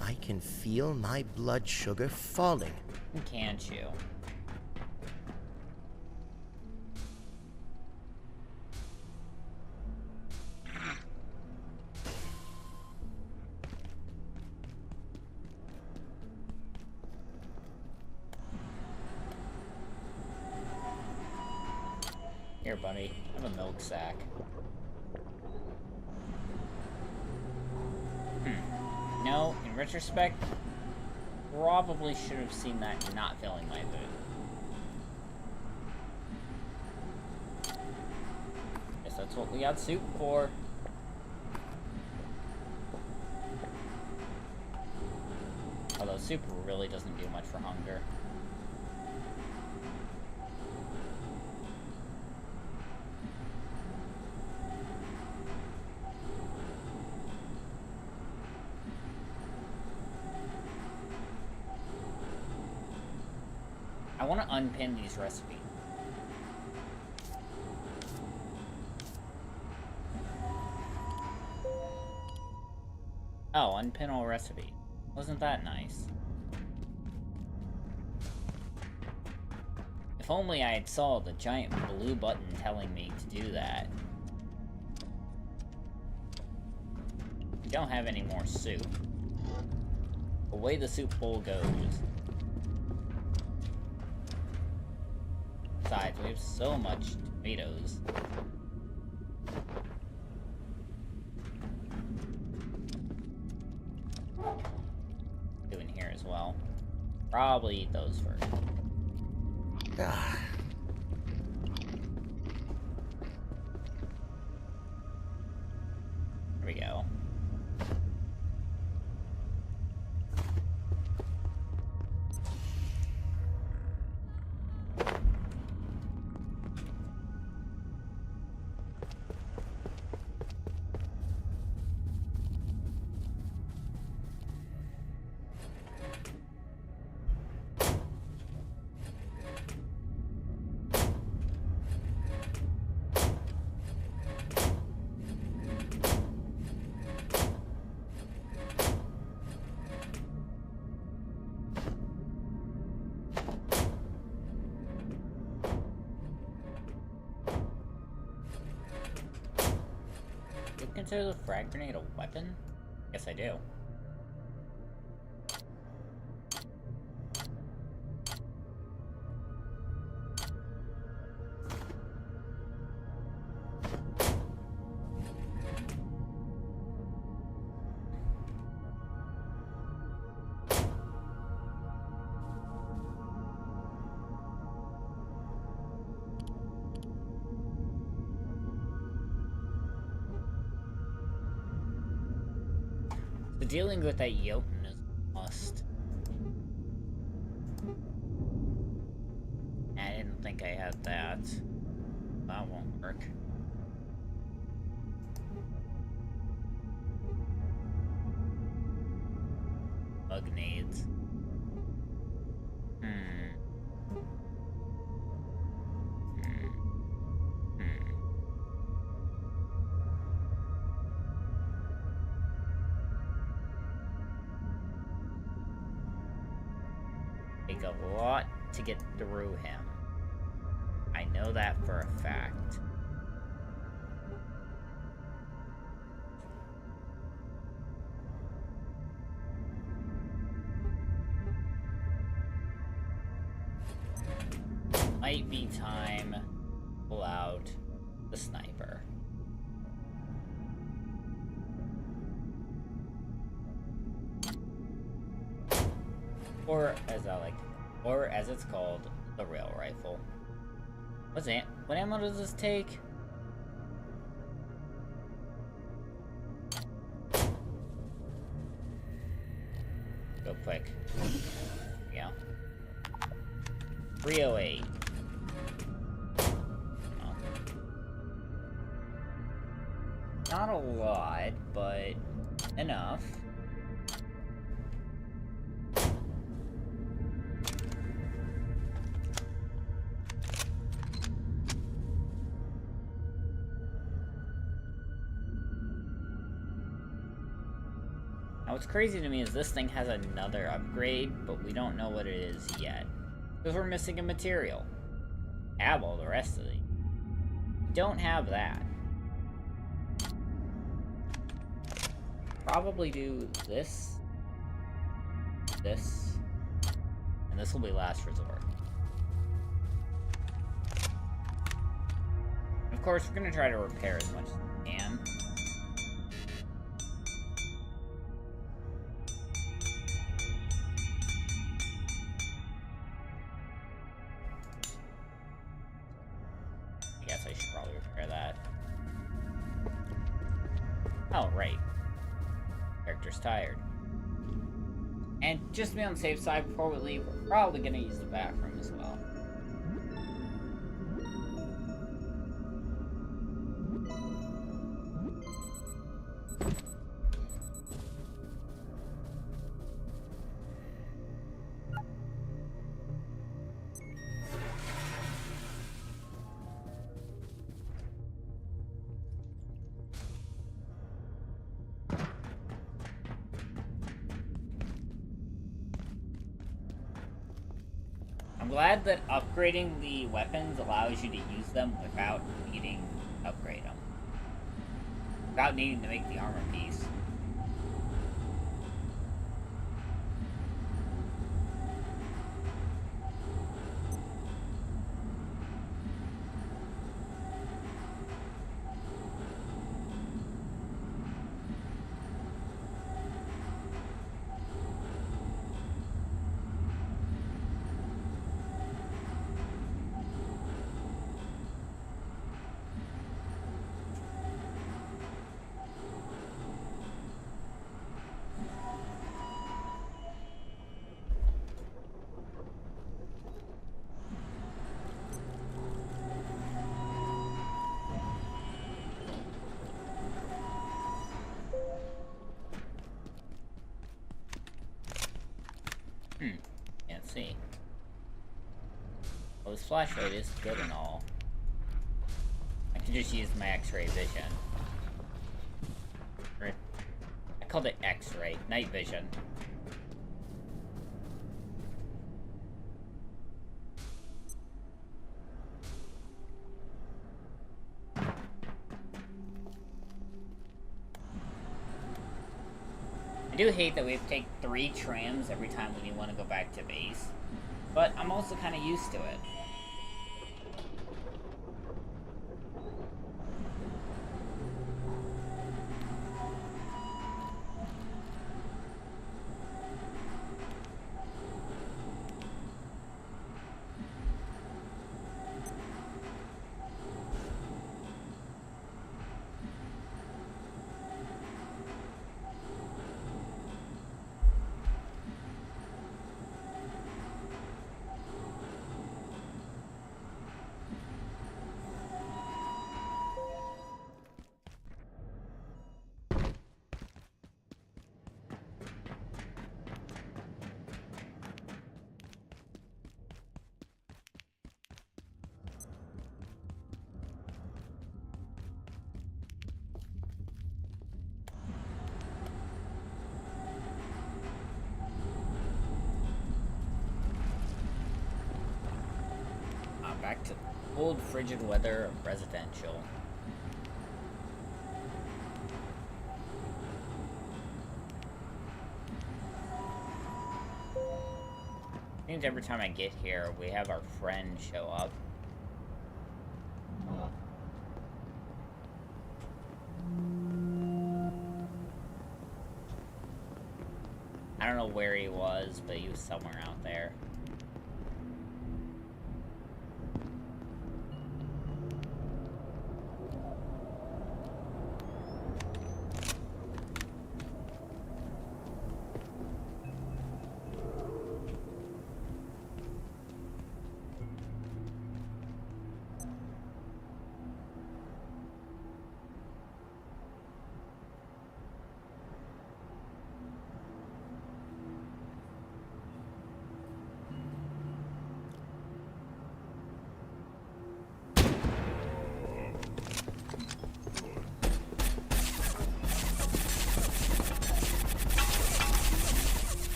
I can feel my blood sugar falling. Can't you? Here, buddy. Have a milk sack. No, in retrospect, probably should have seen that not filling my boot. Guess that's what we got soup for. Although soup really doesn't do much for hunger. I want to unpin these recipes. Oh, unpin all recipes. Wasn't that nice? If only I had saw the giant blue button telling me to do that. We don't have any more soup. Away the soup bowl goes. Besides, we have so much tomatoes. Do in here as well. Probably eat those first. Ah. consider the frag grenade a weapon? Yes, I do. So dealing with that Jotun is a must. I didn't think I had that. That won't work. Bug nades. Take a lot to get through him. I know that for a fact. Might be time to pull out the sniper. Or as it's called, the rail rifle. What ammo does this take? Go quick. Yeah. 308. Oh. Not a lot, but enough. Now what's crazy to me is this thing has another upgrade, but we don't know what it is yet. Because we're missing a material. Have all the rest of it. Don't have that. Probably do this, this, and this will be last resort. Of course, we're gonna try to repair as much as we can. I guess I should probably repair that. Oh, right. Character's tired. And just to be on the safe side, before we leave, we're probably gonna use the bathroom as well. I'm glad that upgrading the weapons allows you to use them without needing to upgrade them. Without needing to make the armor piece. Can't see. Well, this flashlight is good and all. I can just use my X-ray vision. I called it X-ray, night vision. I do hate that we have to take 3 trams every time when you want to go back to base. But I'm also kind of used to it. Back to cold, frigid weather of residential. Seems every time I get here, we have our friend show up. I don't know where he was, but he was somewhere out there.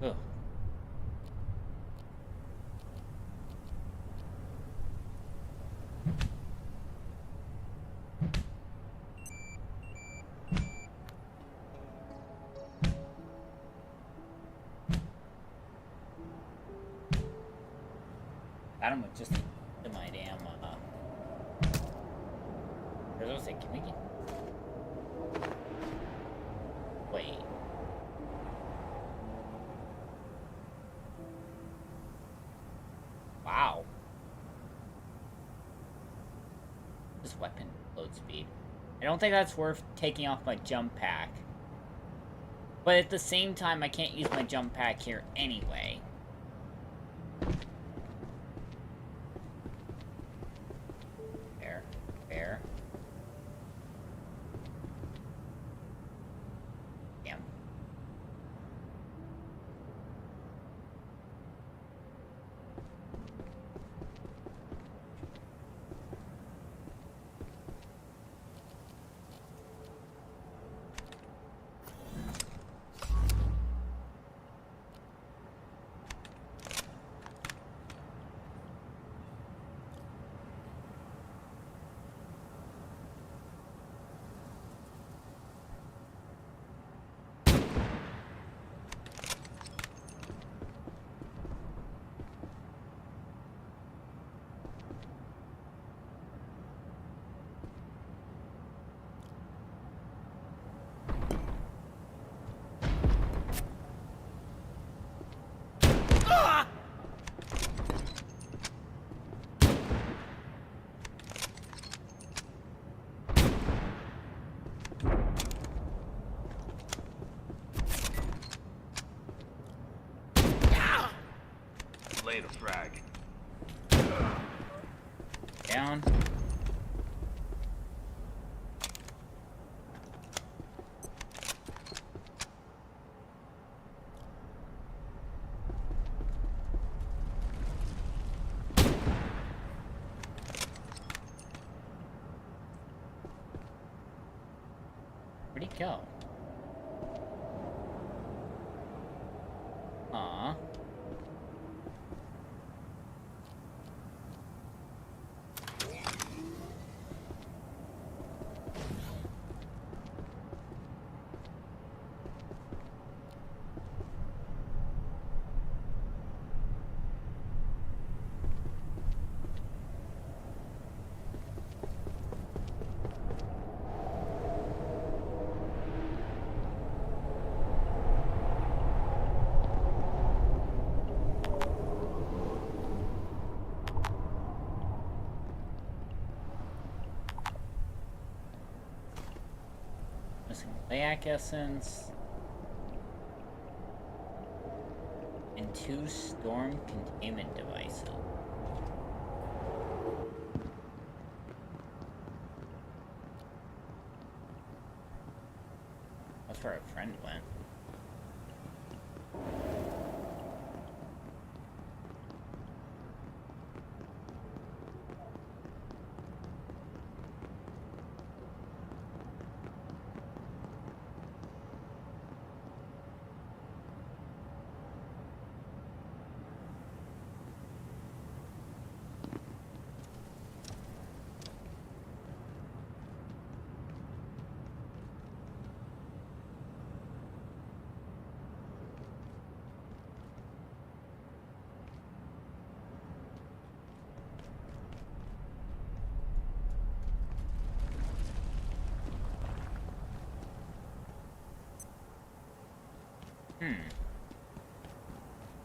Ugh. Got him with just in my damn, I was like, can we get... Wait. Wow. This weapon load speed. I don't think that's worth taking off my jump pack. But at the same time, I can't use my jump pack here anyway. There. Damn. Lay the frag. Down. go? Aw. Layak essence and 2 storm containment devices. That's where our friend went.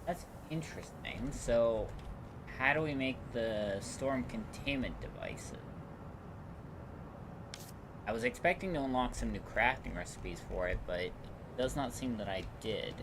That's interesting. So, how do we make the storm containment devices? I was expecting to unlock some new crafting recipes for it, but it does not seem that I did.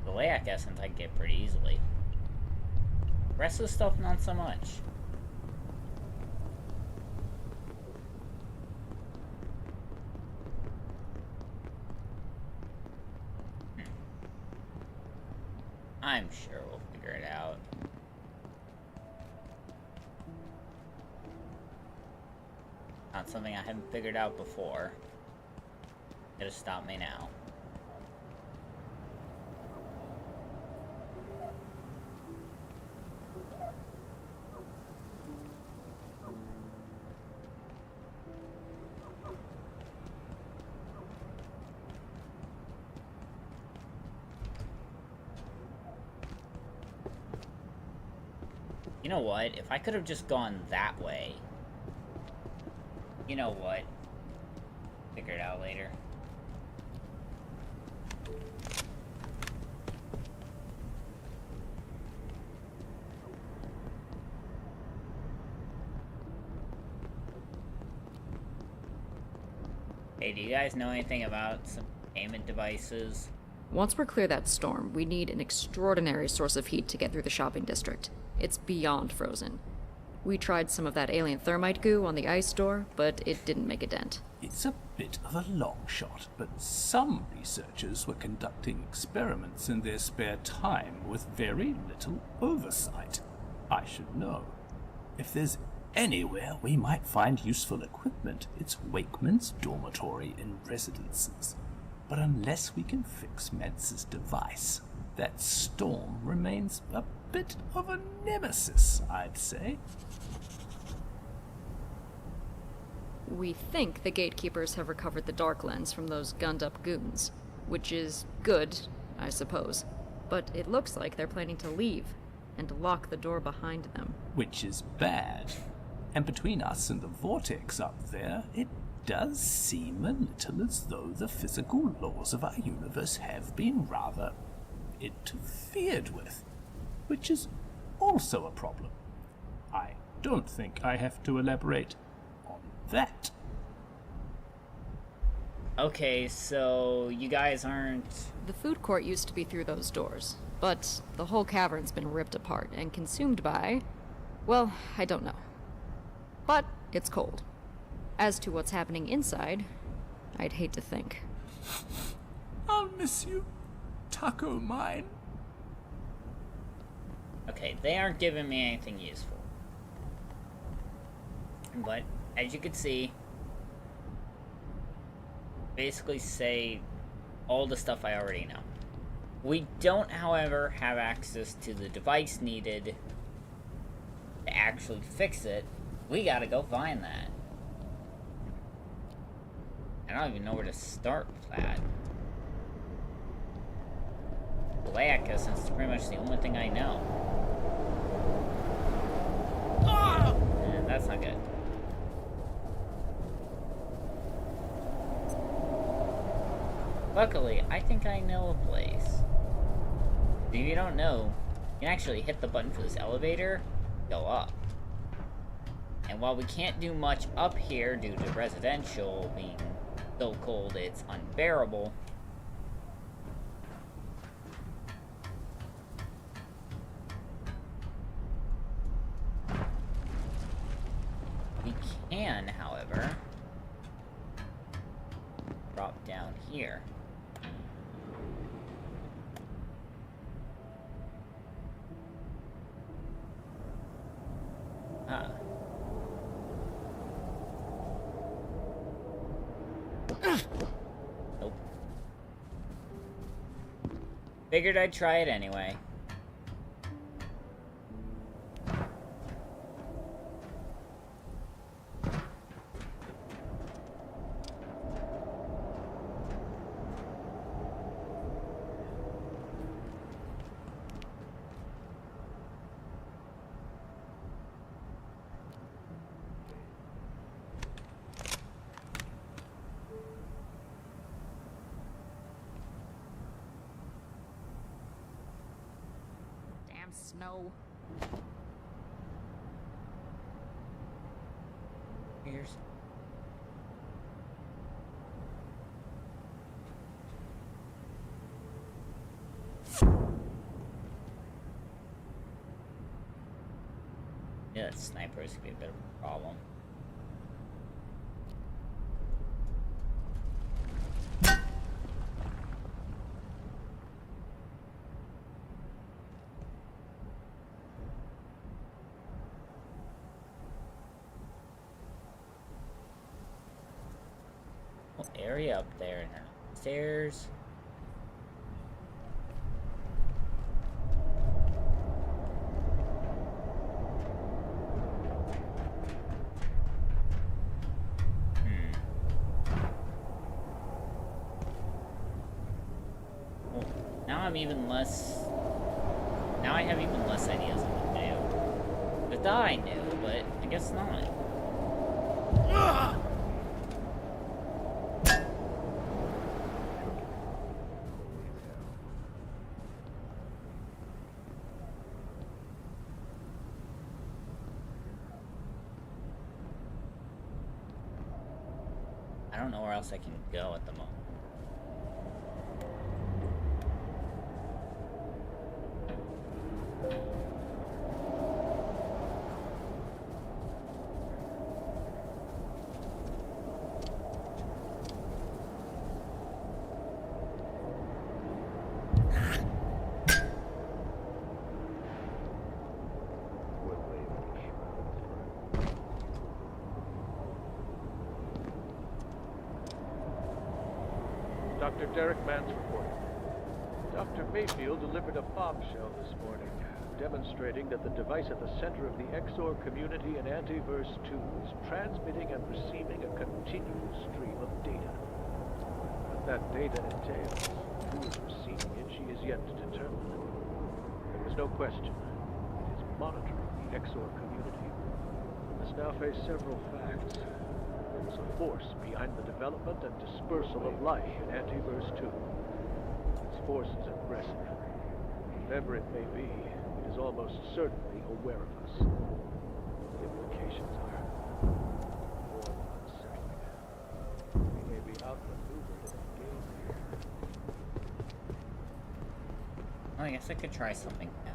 The Layak essence I can get pretty easily. The rest of the stuff, not so much. I'm sure we'll figure it out. Not something I haven't figured out before. It'll stop me now. You know what? If I could have just gone that way. You know what? Figure it out later. Hey, do you guys know anything about some payment devices? Once we're clear that storm, we need an extraordinary source of heat to get through the shopping district. It's beyond frozen. We tried some of that alien thermite goo on the ice door, but it didn't make a dent. It's a bit of a long shot, but some researchers were conducting experiments in their spare time with very little oversight. I should know. If there's anywhere we might find useful equipment, it's Wakeman's dormitory in residences. But unless we can fix Mentz's device, that storm remains a bit of a nemesis, I'd say. We think the gatekeepers have recovered the dark lens from those gunned-up goons, which is good, I suppose. But it looks like they're planning to leave and lock the door behind them. Which is bad. And between us and the vortex up there, it does seem a little as though the physical laws of our universe have been rather interfered with, which is also a problem. I don't think I have to elaborate on that. Okay, so you guys aren't... The food court used to be through those doors, but the whole cavern's been ripped apart and consumed by... well, I don't know. But it's cold. As to what's happening inside, I'd hate to think. I'll miss you, taco mine. Okay, they aren't giving me anything useful. But, as you can see, basically say all the stuff I already know. We don't, however, have access to the device needed to actually fix it. We gotta go find that. I don't even know where to start with that. Black, since it's pretty much the only thing I know. That's not good. Luckily, I think I know a place. If you don't know, you can actually hit the button for this elevator, go up. And while we can't do much up here due to residential being so cold it's unbearable, we can, however, drop down here. Ah. Nope. Figured I'd try it anyway. Snow. Here's... Yeah, that sniper is gonna be a bit of a problem. Area up there and stairs. Well, now I'm even less. Now I have even less ideas of what to do. I thought I knew, but I guess not. I don't know where else I can go at the moment. Dr. Derek Mann's reporting. Dr. Mayfield delivered a bombshell this morning, demonstrating that the device at the center of the XOR community in Antiverse 2 is transmitting and receiving a continuous stream of data. What that data entails, who is receiving it, she is yet to determine. There is no question. It is monitoring the XOR community. We must now face several facts. There was a force behind the development and dispersal of life in Antiverse 2. This force is aggressive. Whatever it may be, it is almost certainly aware of us. The implications are more than unsettling. We may be outmaneuvered in a game here. Oh, I guess I could try something now.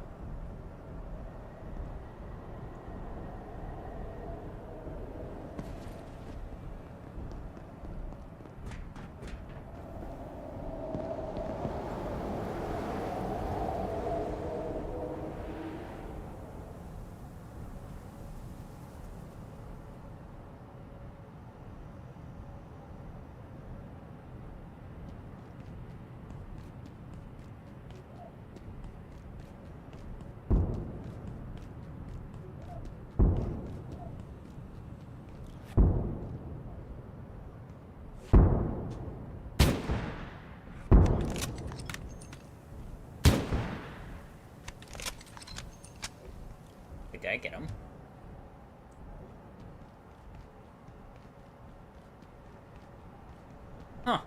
did I get him? Huh.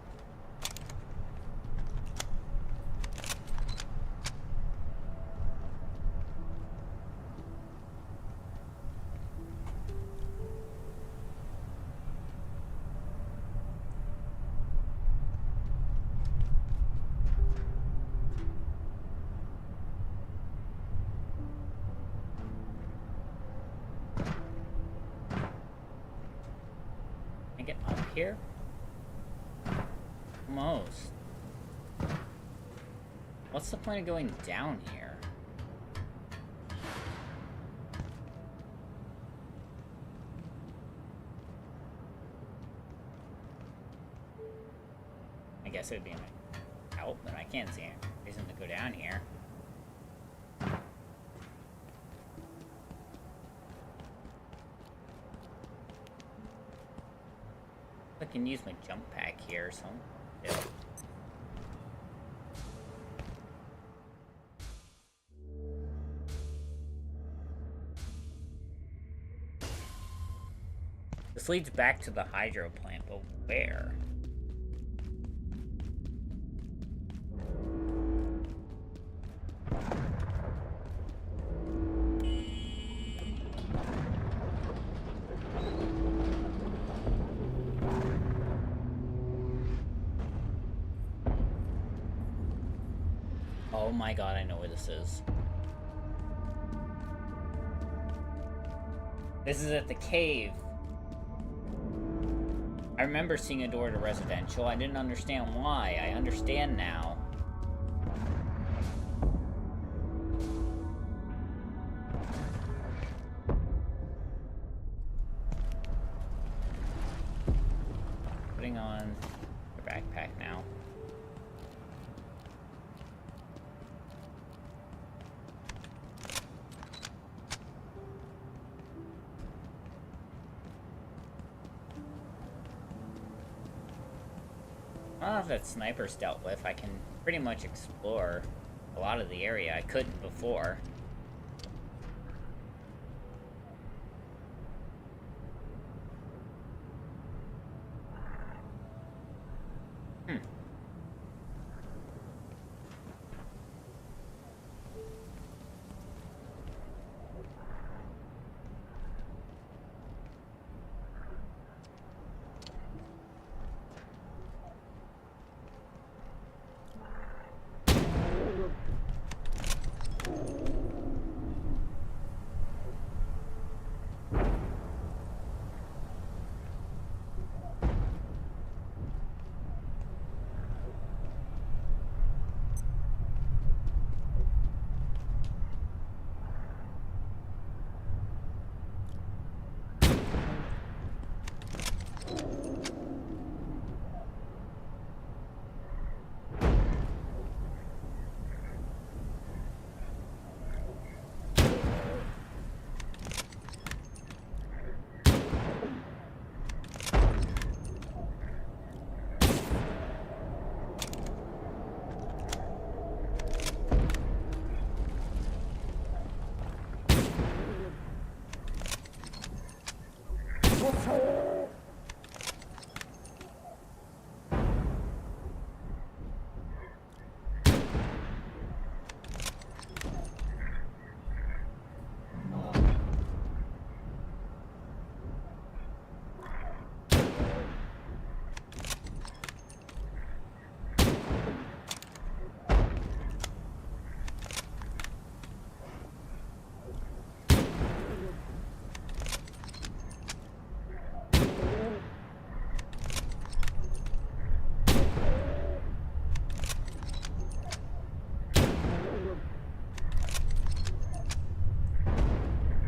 Can I get up here? Almost. What's the point of going down here? I guess it would be my help, but I can't see any reason to go down here. I can use my jump pack here or something. Yeah. This leads back to the hydro plant, but where? Oh my god, I know where this is. This is at the cave. I remember seeing a door to residential. I didn't understand why. I understand now. Putting on a backpack now. I don't know if that sniper's dealt with. I can pretty much explore a lot of the area I couldn't before.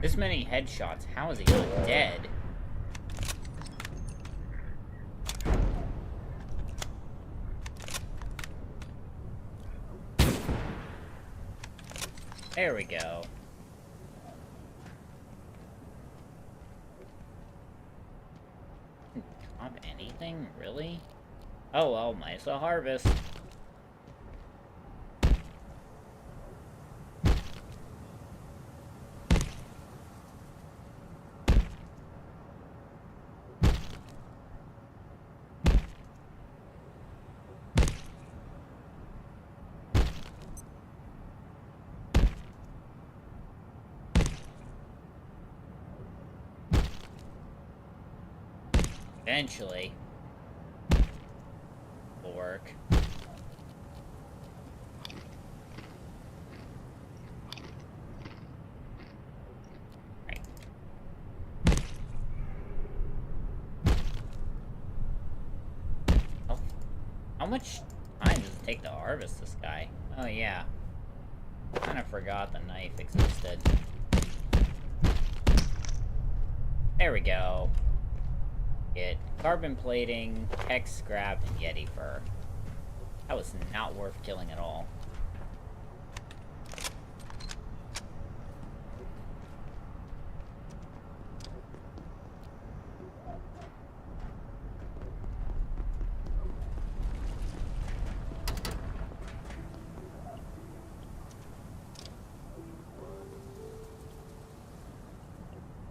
This many headshots, how is he not dead? There we go. Drop anything? Really? Oh well, might as well harvest. Eventually. Will work. Right. Oh. How much time does it take to harvest this guy? Oh yeah. Kinda forgot the knife existed. There we go. Get carbon plating, hex scrap, and Yeti fur. That was not worth killing at all.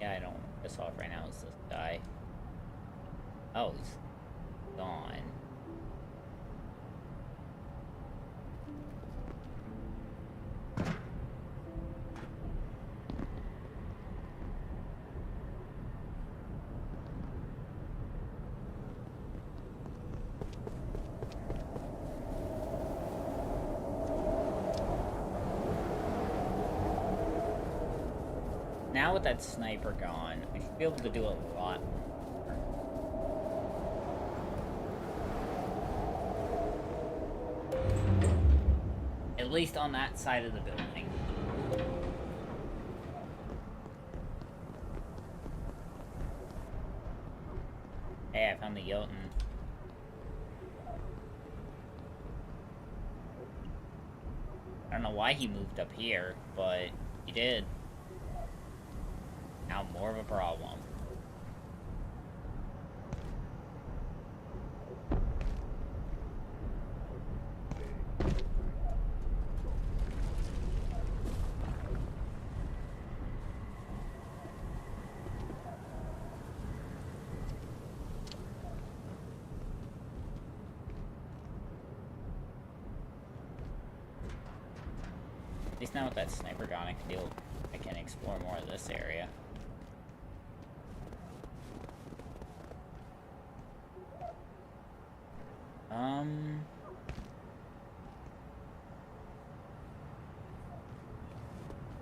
Yeah, I don't want to piss off right now. Is this guy? Oh, he's gone. Now with that sniper gone, I should be able to do a lot more. At least on that side of the building. Hey, I found the Jotun. I don't know why he moved up here, but he did. Now more of a problem. At least now with that sniper gun, I can explore more of this area.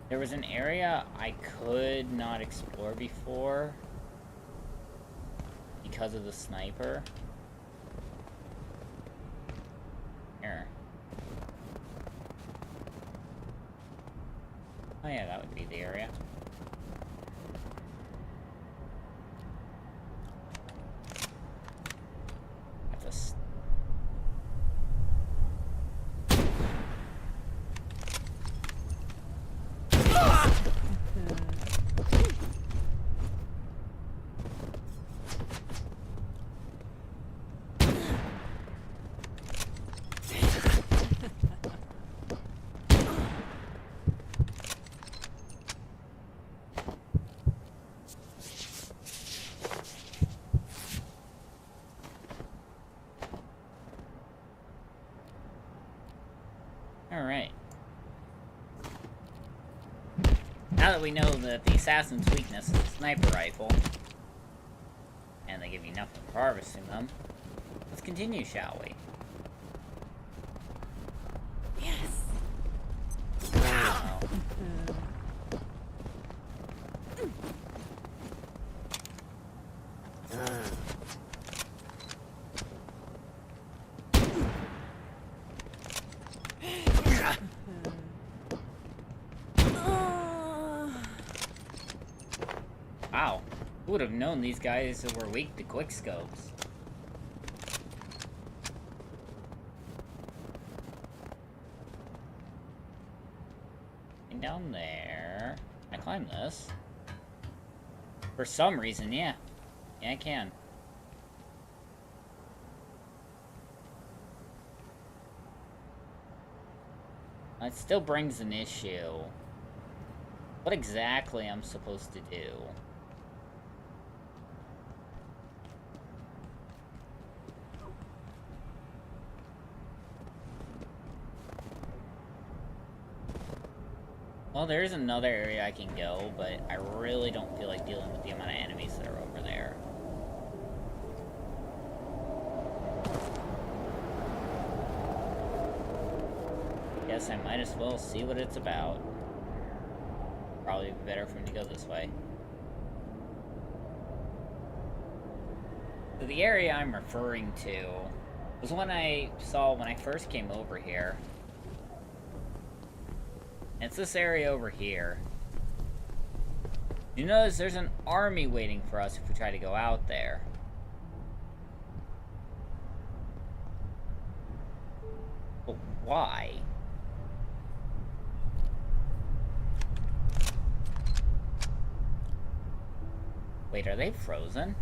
There was an area I could not explore before because of the sniper. Here. Oh yeah, that would be the area. Have to Alright. Now that we know that the assassin's weakness is a sniper rifle, and they give you nothing for harvesting them, let's continue, shall we? Yes! Oh. Wow, who would have known these guys were weak to quick scopes? And down there, can I climb this? For some reason, yeah. Yeah, I can. That still brings an issue. What exactly I'm supposed to do? Well, there's another area I can go, but I really don't feel like dealing with the amount of enemies that are over there. guess I might as well see what it's about. Probably better for me to go this way. So the area I'm referring to was one I saw when I first came over here. And it's this area over here. You notice there's an army waiting for us if we try to go out there. But why? Wait, are they frozen?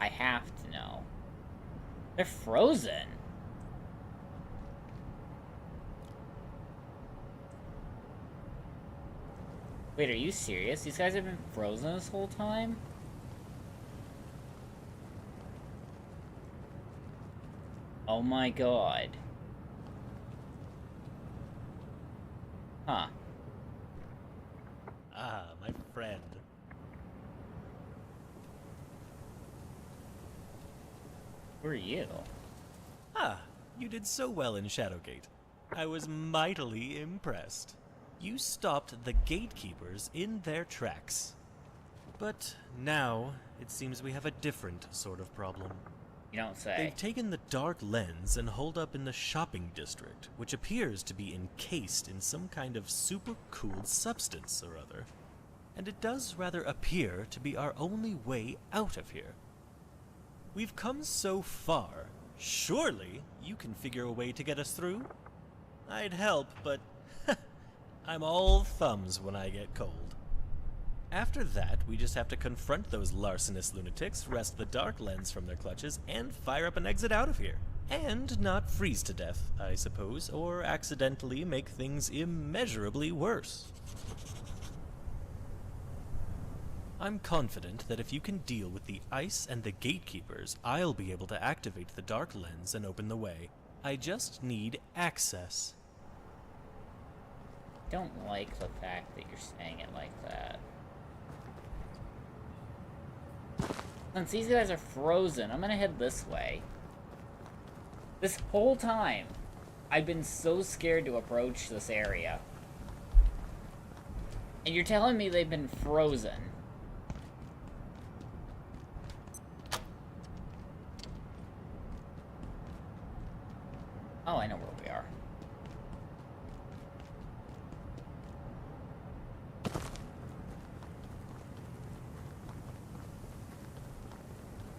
I have to know. They're frozen. Wait, are you serious? These guys have been frozen this whole time? Oh my god. Huh. Ah, my friend. Who are you? Ah, you did so well in Shadowgate. I was mightily impressed. You stopped the gatekeepers in their tracks. But now, it seems we have a different sort of problem. You don't say. They've taken the dark lens and holed up in the shopping district, which appears to be encased in some kind of super-cooled substance or other. And it does rather appear to be our only way out of here. We've come so far. Surely you can figure a way to get us through? I'd help, but I'm all thumbs when I get cold. After that, we just have to confront those larcenous lunatics, wrest the dark lens from their clutches, and fire up an exit out of here. And not freeze to death, I suppose, or accidentally make things immeasurably worse. I'm confident that if you can deal with the ice and the gatekeepers, I'll be able to activate the dark lens and open the way. I just need access. I don't like the fact that you're saying it like that. Since these guys are frozen, I'm gonna head this way. This whole time, I've been so scared to approach this area. And you're telling me they've been frozen. Oh, I know where we are.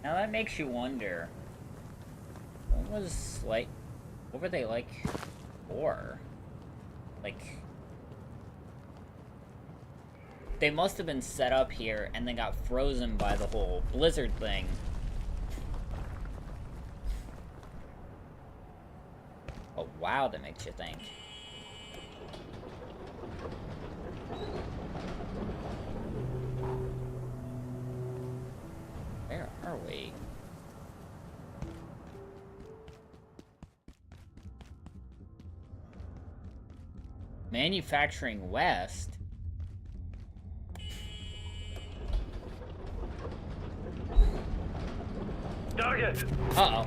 Now that makes you wonder, what were they like for? Like, they must have been set up here and then got frozen by the whole blizzard thing. Oh wow, that makes you think. Where are we? Manufacturing West? Target! Uh-oh.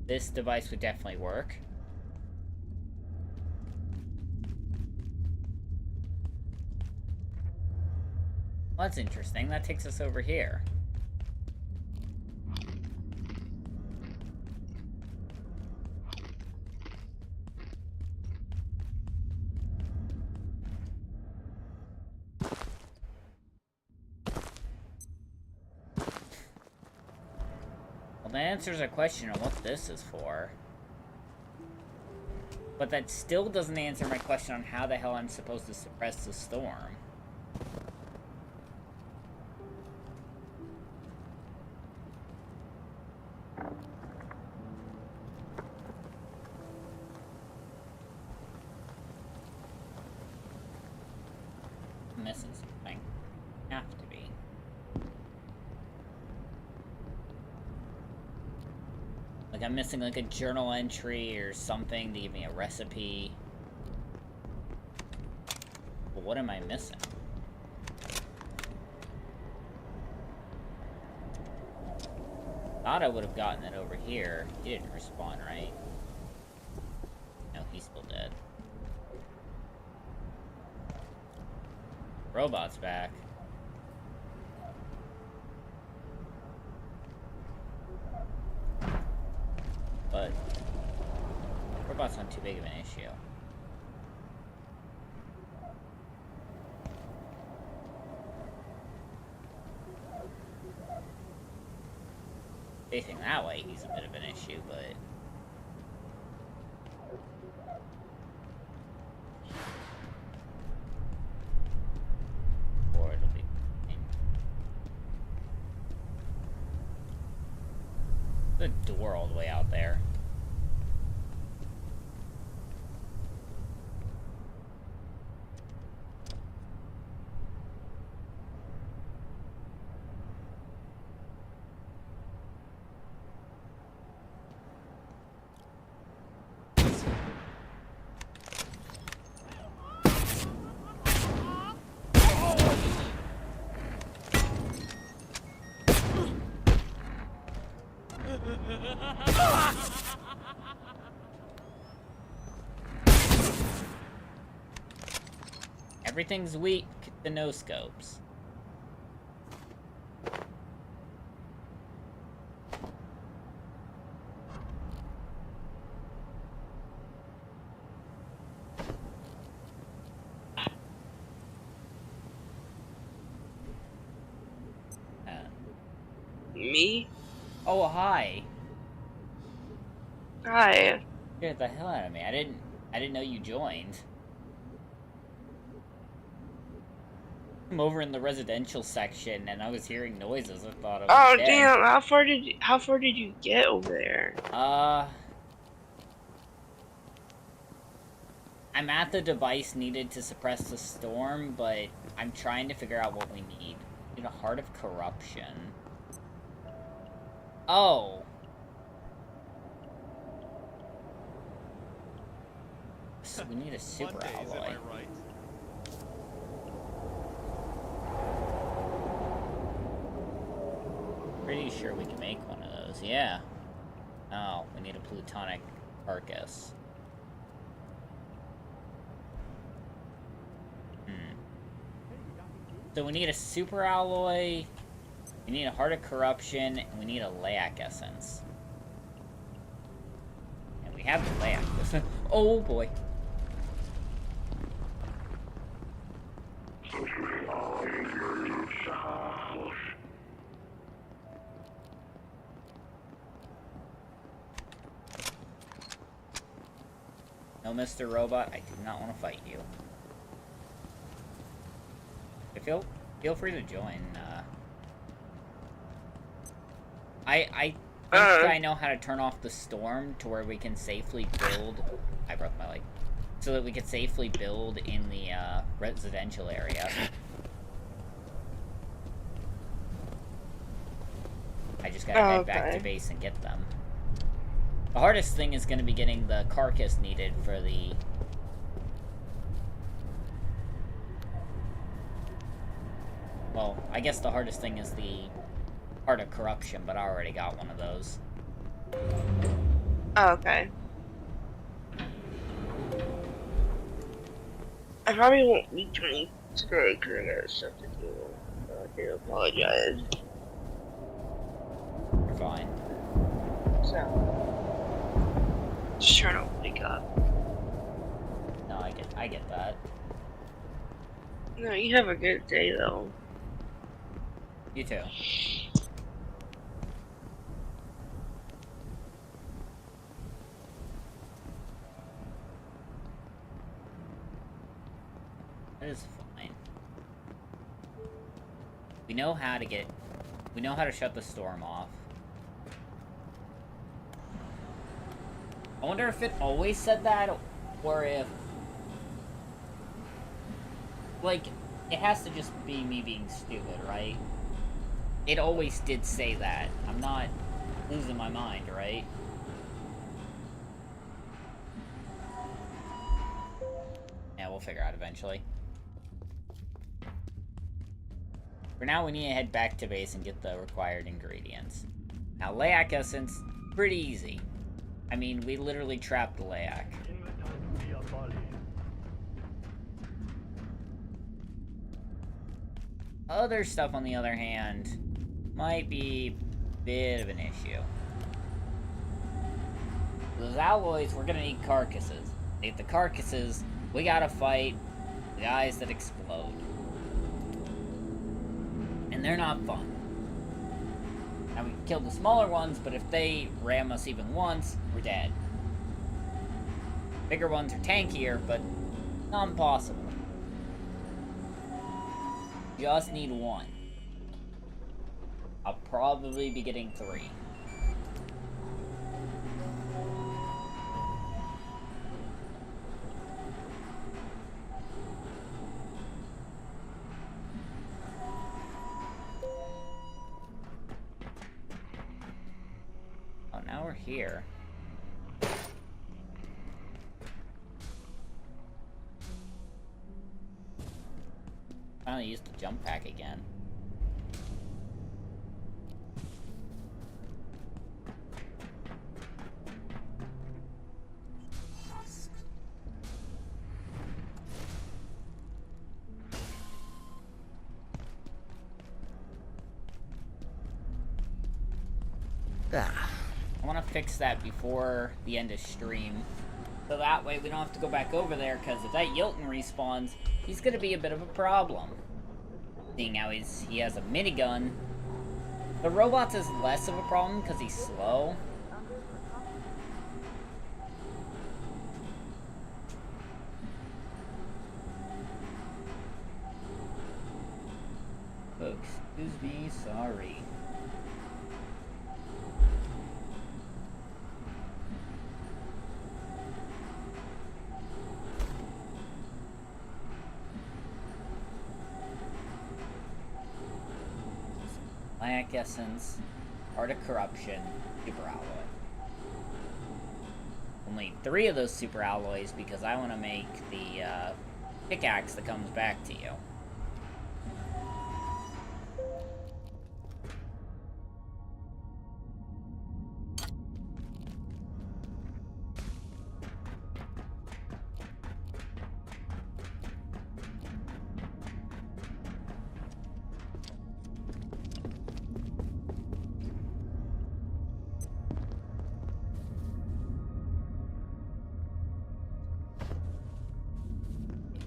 This device would definitely work. Well, that's interesting. That takes us over here. Well, that answers a question on what this is for. But that still doesn't answer my question on how the hell I'm supposed to suppress the storm. I'm missing something. Have to be. Like I'm missing like a journal entry or something to give me a recipe. But what am I missing? Thought I would have gotten it over here. He didn't respond, right? No, he's still dead. Robot's back. But robot's not too big of an issue. Facing that way, he's a bit of an issue, but or it'll be fine. The door all the way out there. Everything's weak to no scopes. Me? Oh, hi. Hi. Scared the hell out of me. I didn't know you joined. I'm over in the residential section and I was hearing noises. I thought I was Oh dead. damn! How far did you get over there? I'm at the device needed to suppress the storm, but I'm trying to figure out what we need. We need a heart of corruption. Oh. So we need a super alloy. Pretty sure we can make one of those, yeah. Oh, we need a plutonic carcass. So we need a super alloy, we need a heart of corruption, and we need a layak essence. And we have the layak. Oh boy. No, Mr. Robot, I do not want to fight you. Feel free to join. I think I know how to turn off the storm to where we can safely build. I broke my leg. So that we can safely build in the residential area. I just gotta head back to base and get them. The hardest thing is gonna be getting the carcass needed for the... Well, I guess the hardest thing is the heart of corruption, but I already got one of those. Oh, okay. I probably won't be joining today because I got stuff to do. So I do apologize. You're fine. So, just trying to wake up. No, I get that. No, you have a good day though. You too. That is fine. We know how to shut the storm off. I wonder if it always said that, or if... Like, it has to just be me being stupid, right? It always did say that. I'm not losing my mind, right? Yeah, we'll figure out eventually. For now, we need to head back to base and get the required ingredients. Now, Layak Essence, pretty easy. I mean, we literally trapped the Layak. Other stuff, on the other hand, might be a bit of an issue. Those alloys, we're gonna need carcasses. To get the carcasses, we gotta fight the guys that explode. And they're not fun. Now, we can kill the smaller ones, but if they ram us even once, we're dead. Bigger ones are tankier, but not impossible. Just need one. I'll probably be getting 3. Oh, now we're here. Finally used the jump pack again. I want to fix that before the end of stream, so that way we don't have to go back over there, because if that Yilton respawns, he's going to be a bit of a problem. Seeing how he has a minigun. The robots is less of a problem because he's slow. Folks, excuse me, sorry. Layak Essence, Heart of Corruption, Super Alloy. Only 3 of those Super Alloys because I want to make the pickaxe that comes back to you.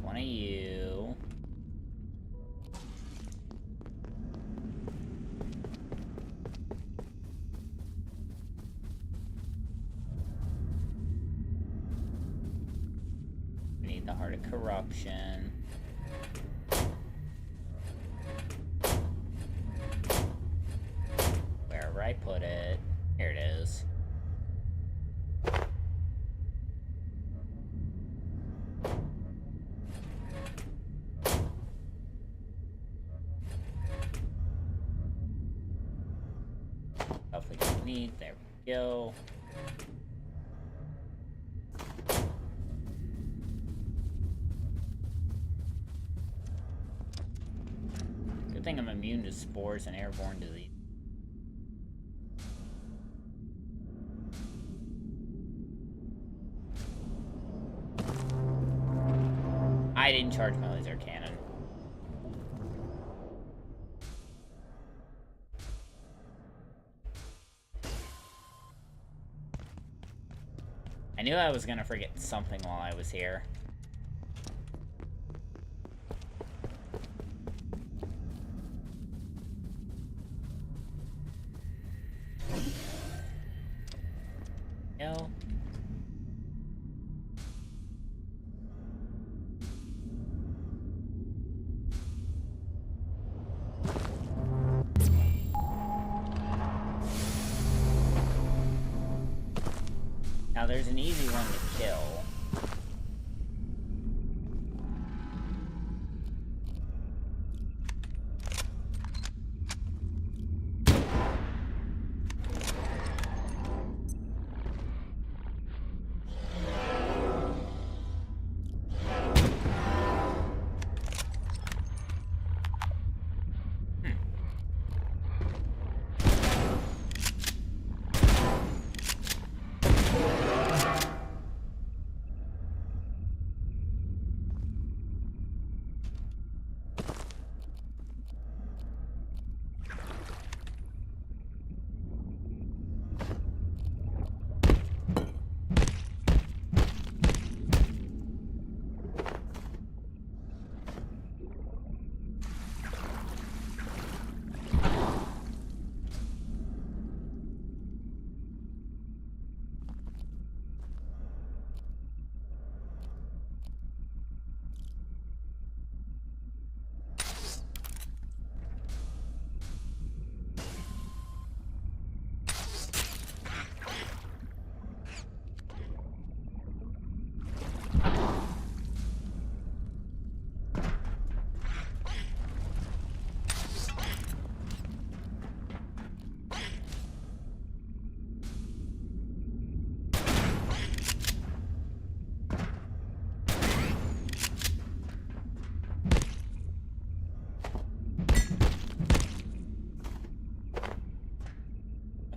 One of you. We need the Heart of Corruption. Wherever I put it. Here it is. There we go. Good thing I'm immune to spores and airborne disease. I didn't charge my laser cannon. I knew I was gonna forget something while I was here. No. there's an easy one to kill.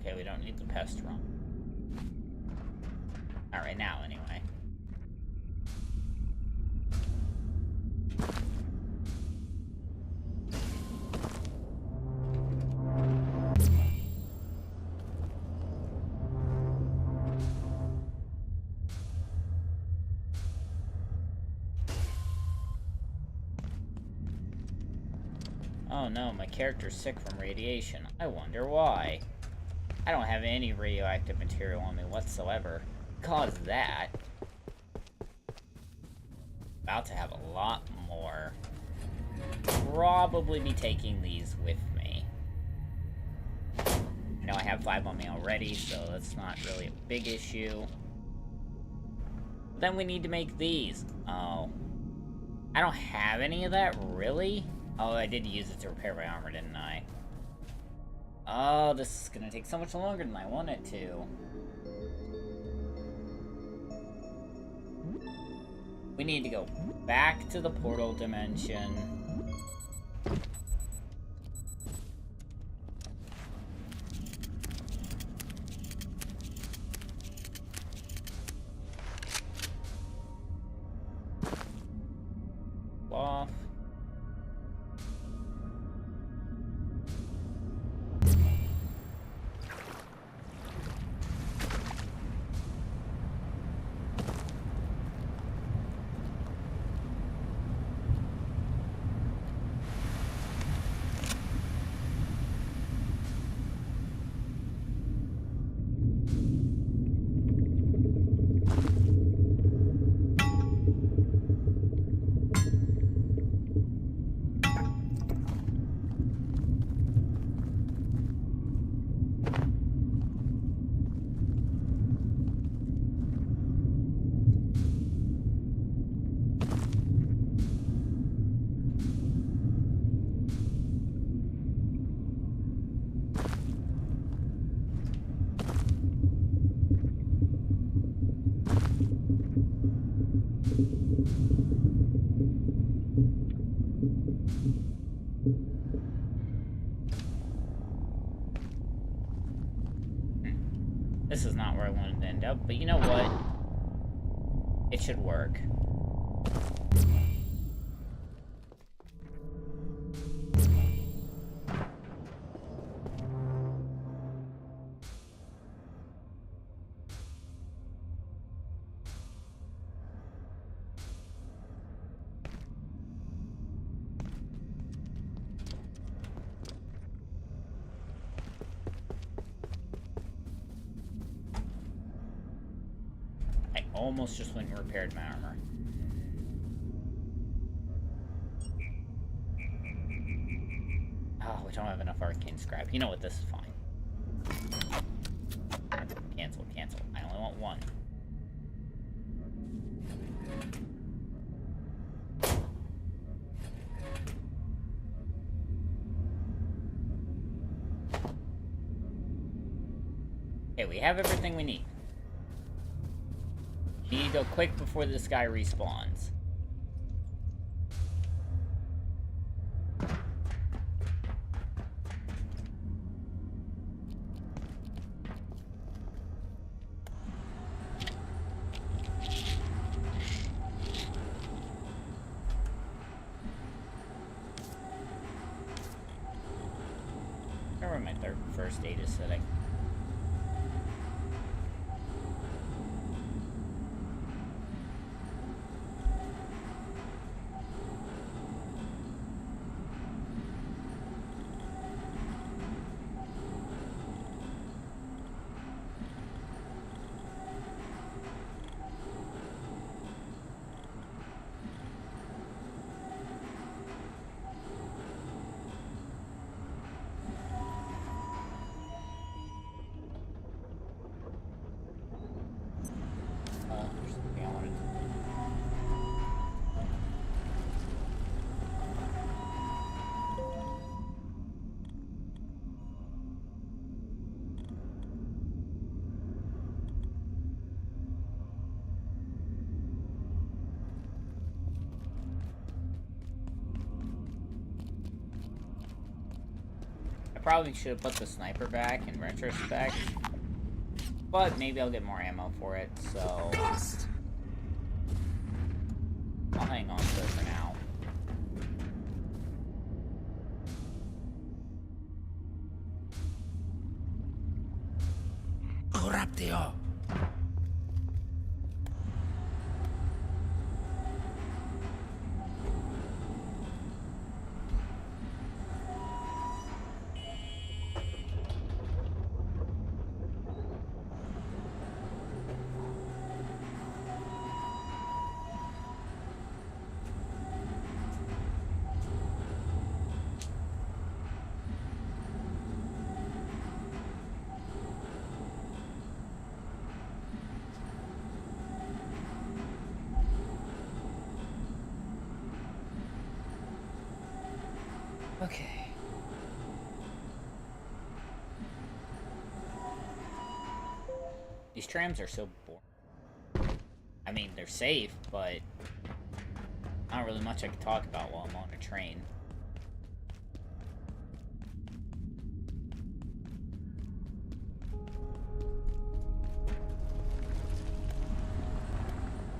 Okay, we don't need the pest run. Not right now, anyway. Oh no, my character's sick from radiation. I wonder why. I don't have any radioactive material on me whatsoever. Cause that. About to have a lot more. Probably be taking these with me. I know I have 5 on me already, so that's not really a big issue. But then we need to make these. Oh. I don't have any of that, really? Oh, I did use it to repair my armor, didn't I? Oh, this is gonna take so much longer than I want it to. We need to go back to the portal dimension. Off. This is not where I wanted to end up, but you know what? It should work. Almost just went and repaired my armor. Oh, we don't have enough arcane scrap. You know what? This is fine. Cancel, cancel. I only want 1. Okay, we have everything we need. We need to go quick before this guy respawns. I remember my first aid is setting. There's something I wanted to I probably should have put the sniper back in retrospect, but maybe I'll get more ammo for it, so I'll hang on to it for now. Raptio! Okay. These trams are so boring. I mean, they're safe, but not really much I can talk about while I'm on a train.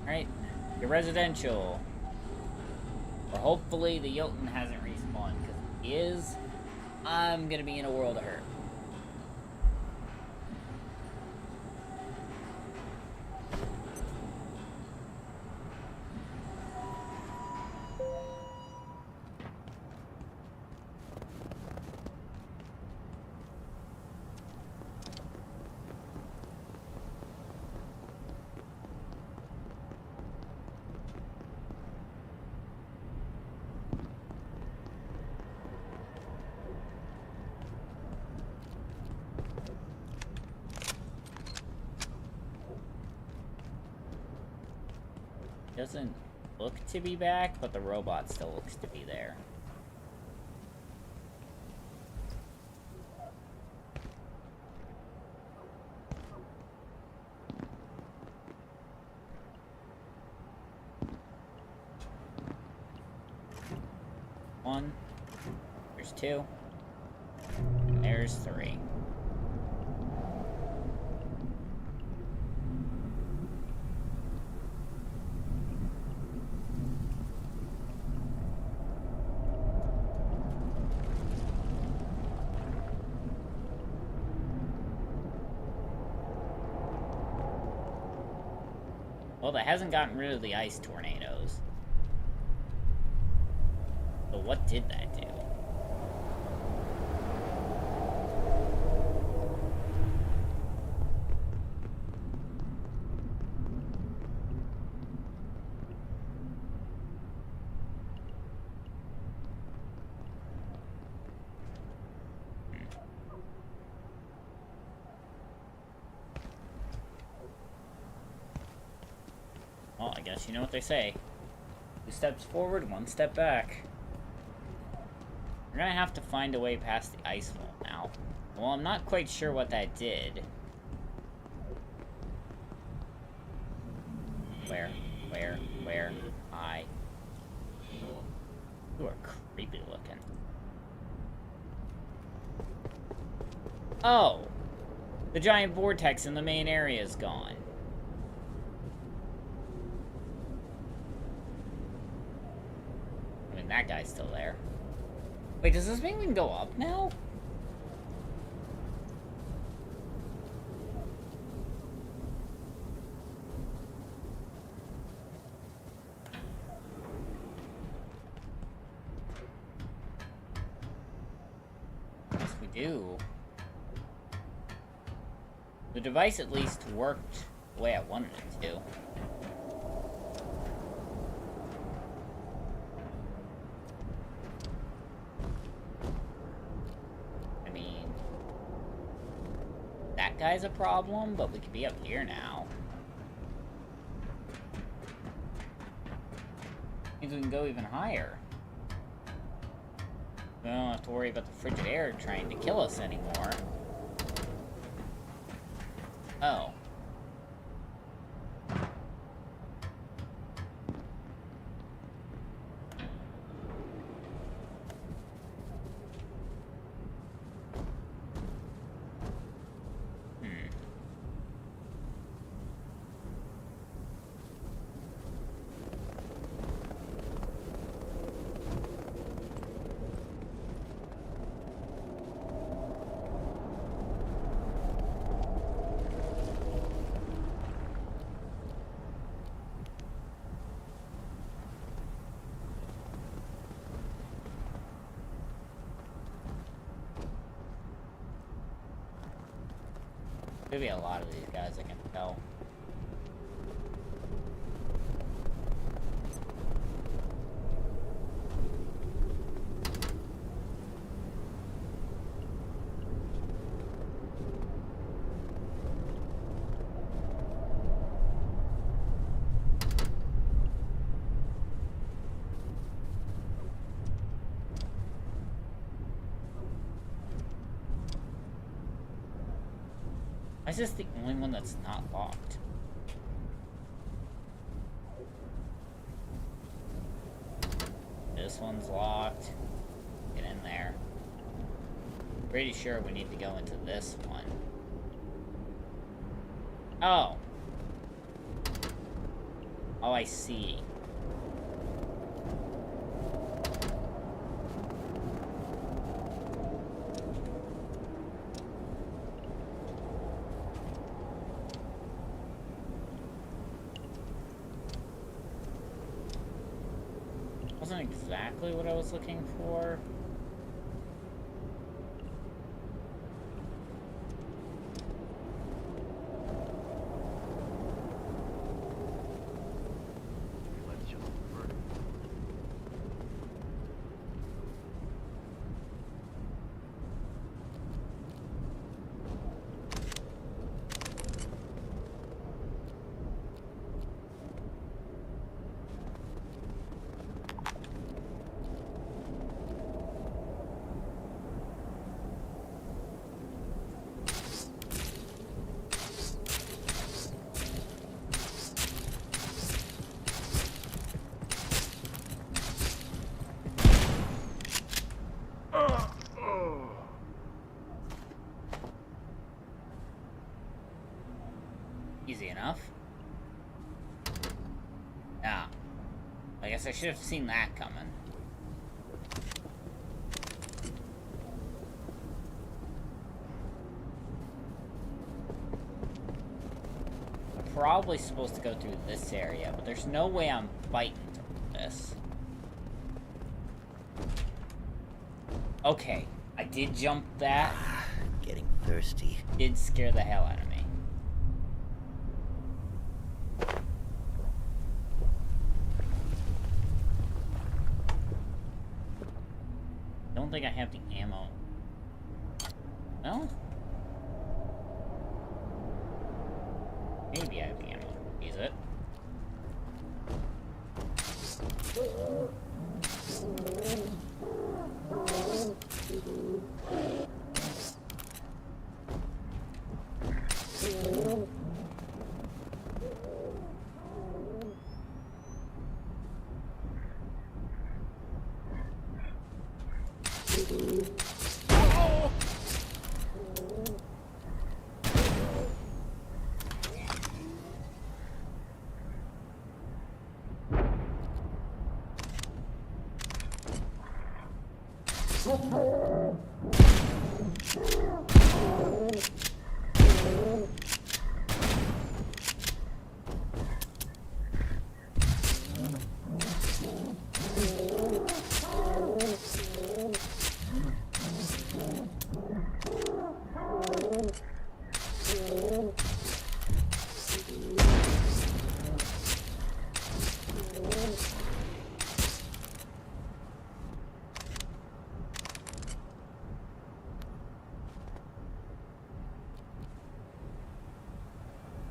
Alright, your residential. Or hopefully the Jotun hasn't respawned, because if he is, I'm gonna be in a world of hurt. Doesn't look to be back, but the robot still looks to be there. One. There's two. There's three. Well, that hasn't gotten rid of the ice tornadoes. So what did that do? Well, I guess you know what they say. 2 steps forward, 1 step back. We're gonna have to find a way past the ice wall now. Well, I'm not quite sure what that did. Where? You are creepy looking. Oh! The giant vortex in the main area is gone. I mean, that guy's still there. Wait, does this mean we can go up now? Yes, we do. The device at least worked the way I wanted it to. I mean, that guy's a problem, but we could be up here now. Means we can go even higher. We don't have to worry about the frigid air trying to kill us anymore. Oh. Could be a lot of these guys, I can tell. Why is this the only one that's not locked? This one's locked. Get in there. Pretty sure we need to go into this one. Oh. Oh, I see. Wasn't exactly what I was looking for. Easy enough. Ah. I guess I should have seen that coming. I'm probably supposed to go through this area, but there's no way I'm fighting through this. Okay, I did jump that. Getting thirsty. Did scare the hell out of me. Don't think I have the ammo. Well, maybe I have the ammo. Use it.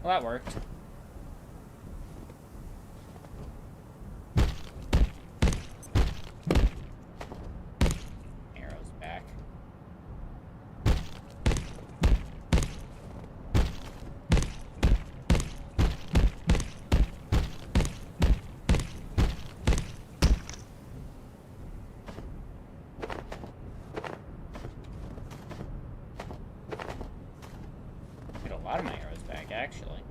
Well, that worked. Arrow's back. Get a lot of my arrows back, actually.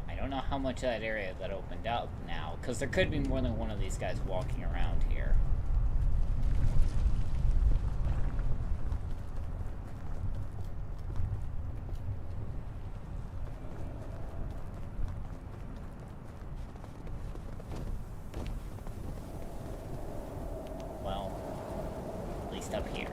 I don't know how much of that area that opened up now, because there could be more than one of these guys walking around here. Well, at least up here.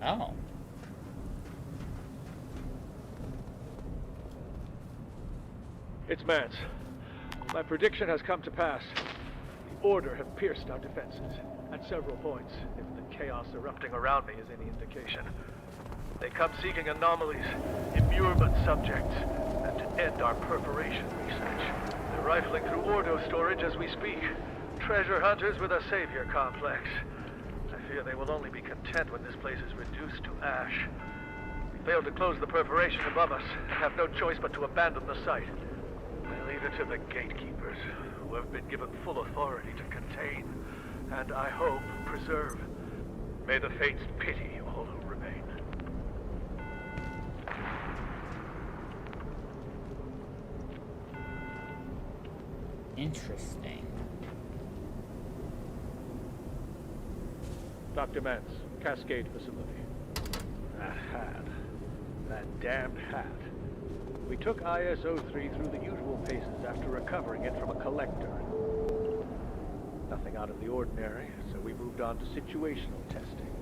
Oh. It's Mance. My prediction has come to pass. The Order have pierced our defenses at several points, if the chaos erupting around me is any indication. They come seeking anomalies, immurement subjects, and to end our perforation research. They're rifling through Ordo storage as we speak. Treasure hunters with a savior complex. I fear they will only be content when this place is reduced to ash. We failed to close the perforation above us and have no choice but to abandon the site. I leave it to the gatekeepers, who have been given full authority to contain, and I hope preserve. May the fates pity all who remain. Interesting. Dr. Mance, Cascade Facility. That hat. That damned hat. We took ISO-3 through the usual paces after recovering it from a collector. Nothing out of the ordinary, so we moved on to situational testing.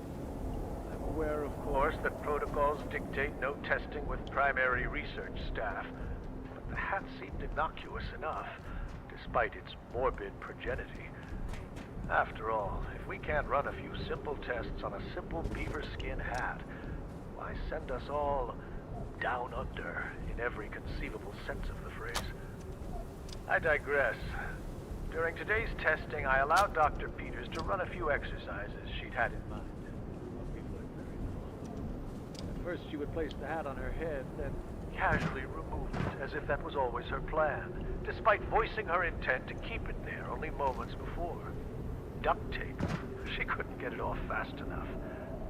I'm aware, of course, that protocols dictate no testing with primary research staff, but the hat seemed innocuous enough, despite its morbid progenity. After all, if we can't run a few simple tests on a simple beaver skin hat, why send us all down under in every conceivable sense of the phrase? I digress. During today's testing, I allowed Dr. Peters to run a few exercises she'd had in mind. But we've learned very little. At first, she would place the hat on her head, then casually remove it, as if that was always her plan, despite voicing her intent to keep it there only moments before. Duct tape. She couldn't get it off fast enough.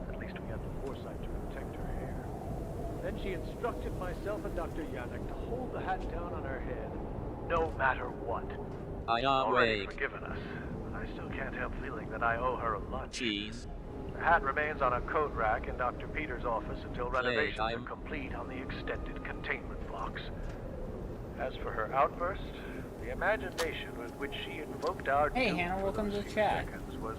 At least we had the foresight to protect her hair. Then she instructed myself and Dr. Yannick to hold the hat down on her head, no matter what. I am already forgiven us, but I still can't help feeling that I owe her a lunch. Cheese. The hat remains on a coat rack in Dr. Peters' office until renovations are complete on the extended containment blocks. As for her outburst, the imagination with which she invoked our Hey Hannah, welcome to the chat. Was,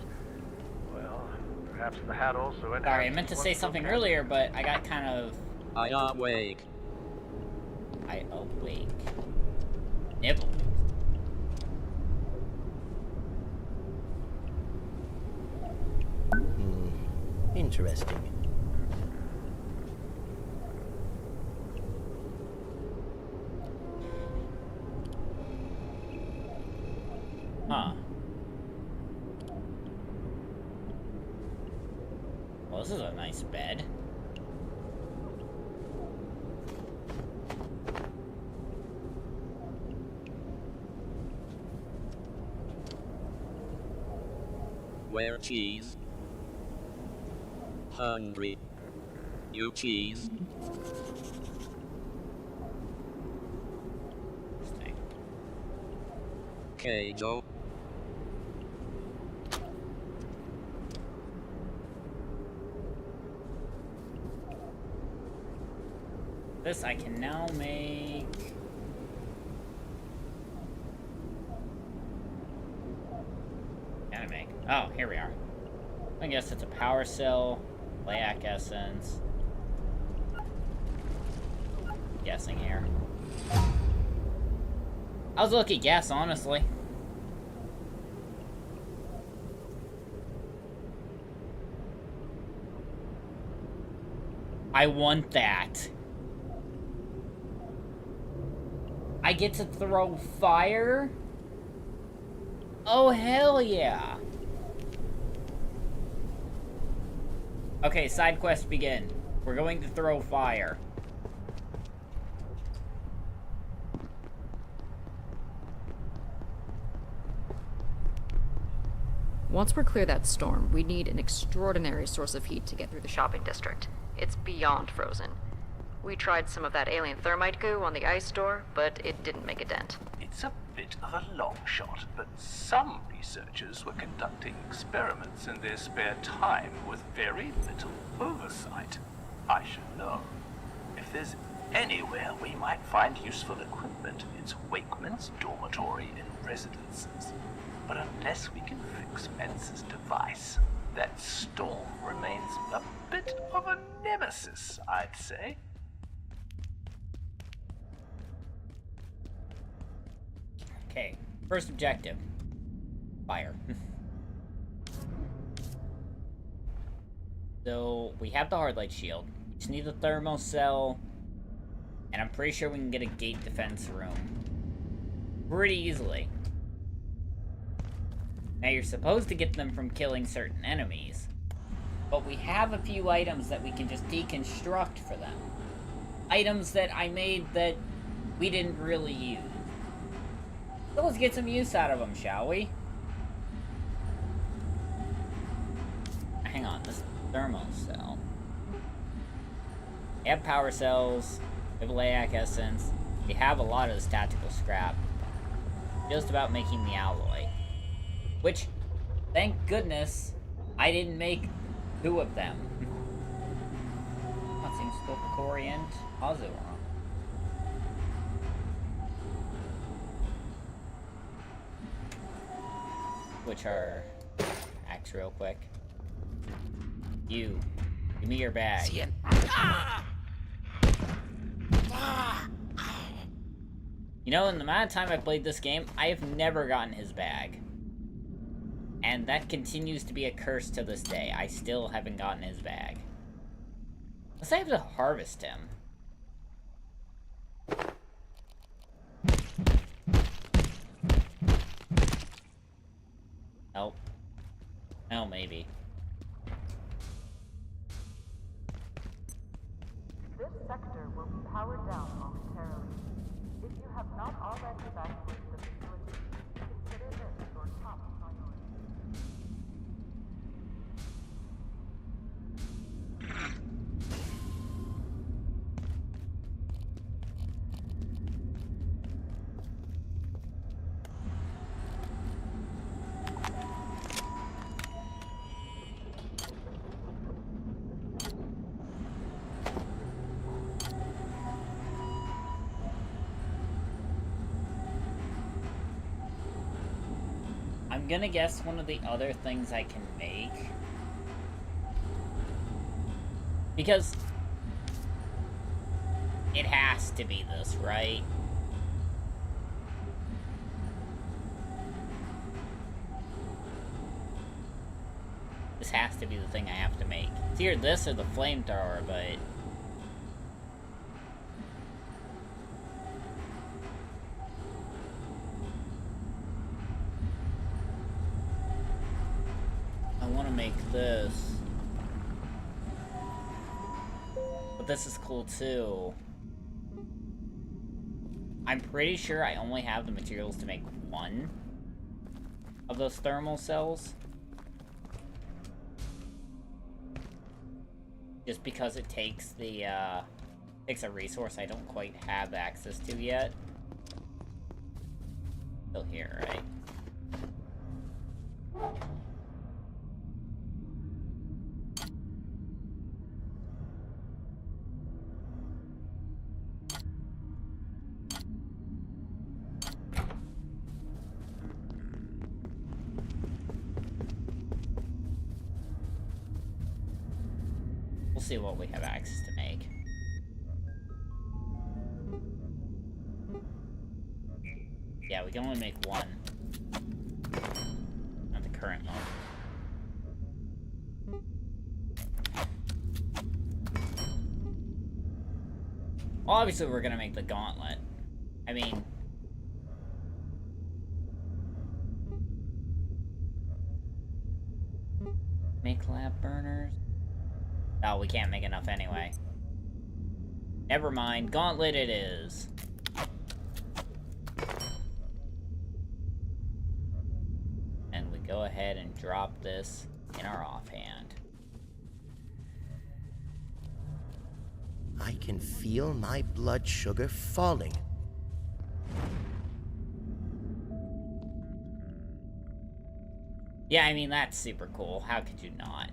well, perhaps the hat also enhanced. Sorry, I meant to say something earlier, but I got kind of... I awake. I awake. Nibble. Interesting. Huh. Well, this is a nice bed. Where cheese? Hungry. You cheese? Okay, Joe. This I can now make... Can I make? Oh, here we are. I guess it's a power cell, Layak essence. Guessing here. I was lucky guess, honestly. I want that. I get to throw fire? Oh, hell yeah. Okay, side quest begin. We're going to throw fire. Once we're clear that storm, we need an extraordinary source of heat to get through the shopping district. It's beyond frozen. We tried some of that alien thermite goo on the ice door, but it didn't make a dent. It's a bit of a long shot, but some researchers were conducting experiments in their spare time with very little oversight. I should know. If there's anywhere we might find useful equipment, it's Wakeman's dormitory and residences. But unless we can fix Mensa's device, that storm remains a bit of a nemesis, I'd say. Okay, first objective. Fire. So, we have the hard light shield. We just need the thermal cell. And I'm pretty sure we can get a gate defense room pretty easily. Now, you're supposed to get them from killing certain enemies. But we have a few items that we can just deconstruct for them. Items that I made that we didn't really use. So let's get some use out of them, shall we? Hang on, this thermal cell. We have power cells, we have Layak essence, we have a lot of this tactical scrap. Just about making the alloy. Which, thank goodness, I didn't make 2 of them. That seems to go for Corey and Azura. Which are axe real quick. You, give me your bag. You know, in the amount of time I've played this game, I have never gotten his bag. And that continues to be a curse to this day. I still haven't gotten his bag. Unless I have to harvest him. Nope. Oh, maybe. This sector will be powered down momentarily. If you have not already evacuated the facility, consider this your top priority. I'm gonna guess one of the other things I can make. Because it has to be this, right? This has to be the thing I have to make. It's either this or the flamethrower, but... I want to make this. But this is cool too. I'm pretty sure I only have the materials to make one of those thermal cells. Just because it takes the, takes a resource I don't quite have access to yet. Still here, right? We'll see what we have access to make. Yeah, we can only make one. Not the current one. Well, obviously we're gonna make the gauntlet. I mean... Make lab burners? Oh, we can't make enough anyway. Never mind. Gauntlet it is. And we go ahead and drop this in our offhand. I can feel my blood sugar falling. Yeah, I mean, that's super cool. How could you not?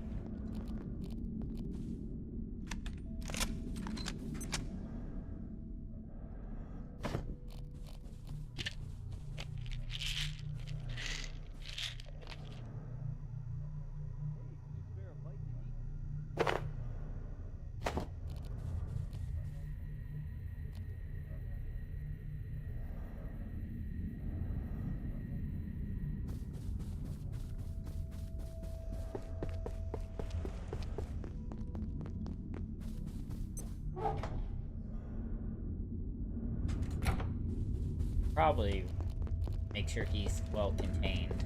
Probably make sure he's well contained.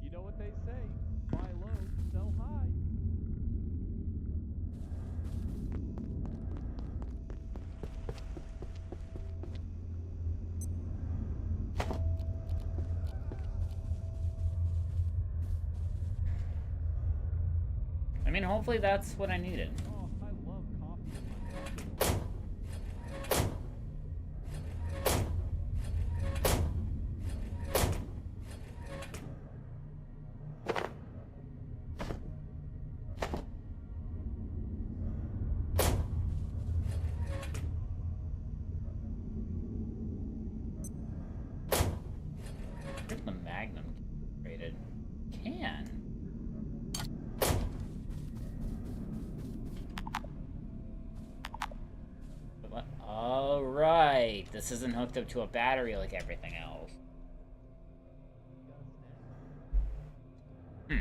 You know what they say, buy low, sell high. I mean, hopefully that's what I needed. Oh, I love coffee. Where's the Magnum rated? Can. What? All right. This isn't hooked up to a battery like everything else. Hmm.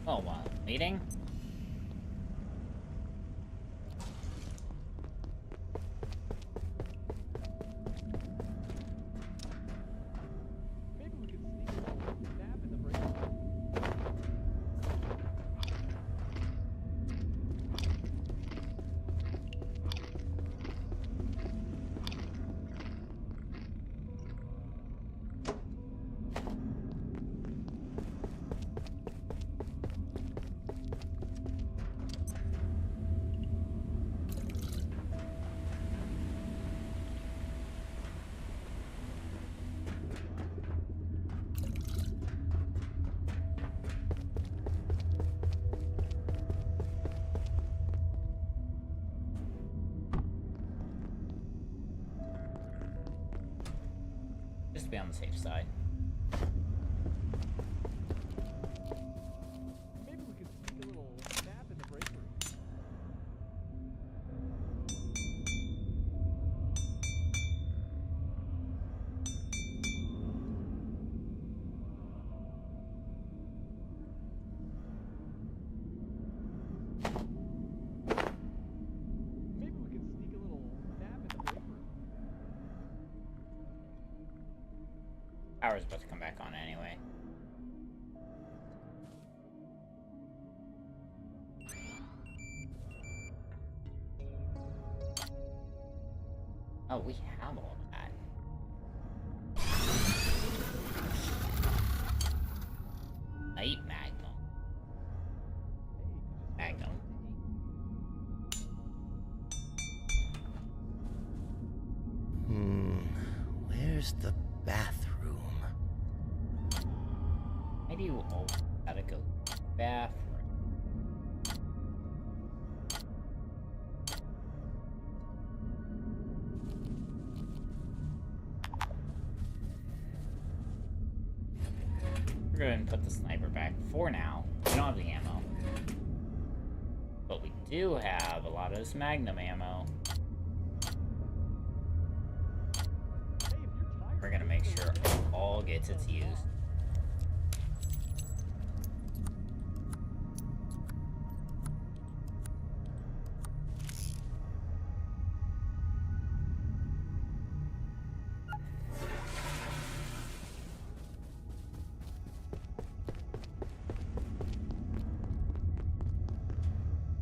Oh, wow. Meeting? Maybe we could sneak a little nap in the break room. Just to be on the safe side. Maybe we could sneak a little nap in the break room. Maybe we could sneak a little nap in the break room. Power's about to come back on anyway. Oh, we have all that. Night Magnum. Magnum. Where's the bathroom? Why do you always gotta go to the bathroom? We're going to put the sniper back for now. We don't have the ammo. But we do have a lot of this Magnum ammo. We're gonna make sure all gets its use.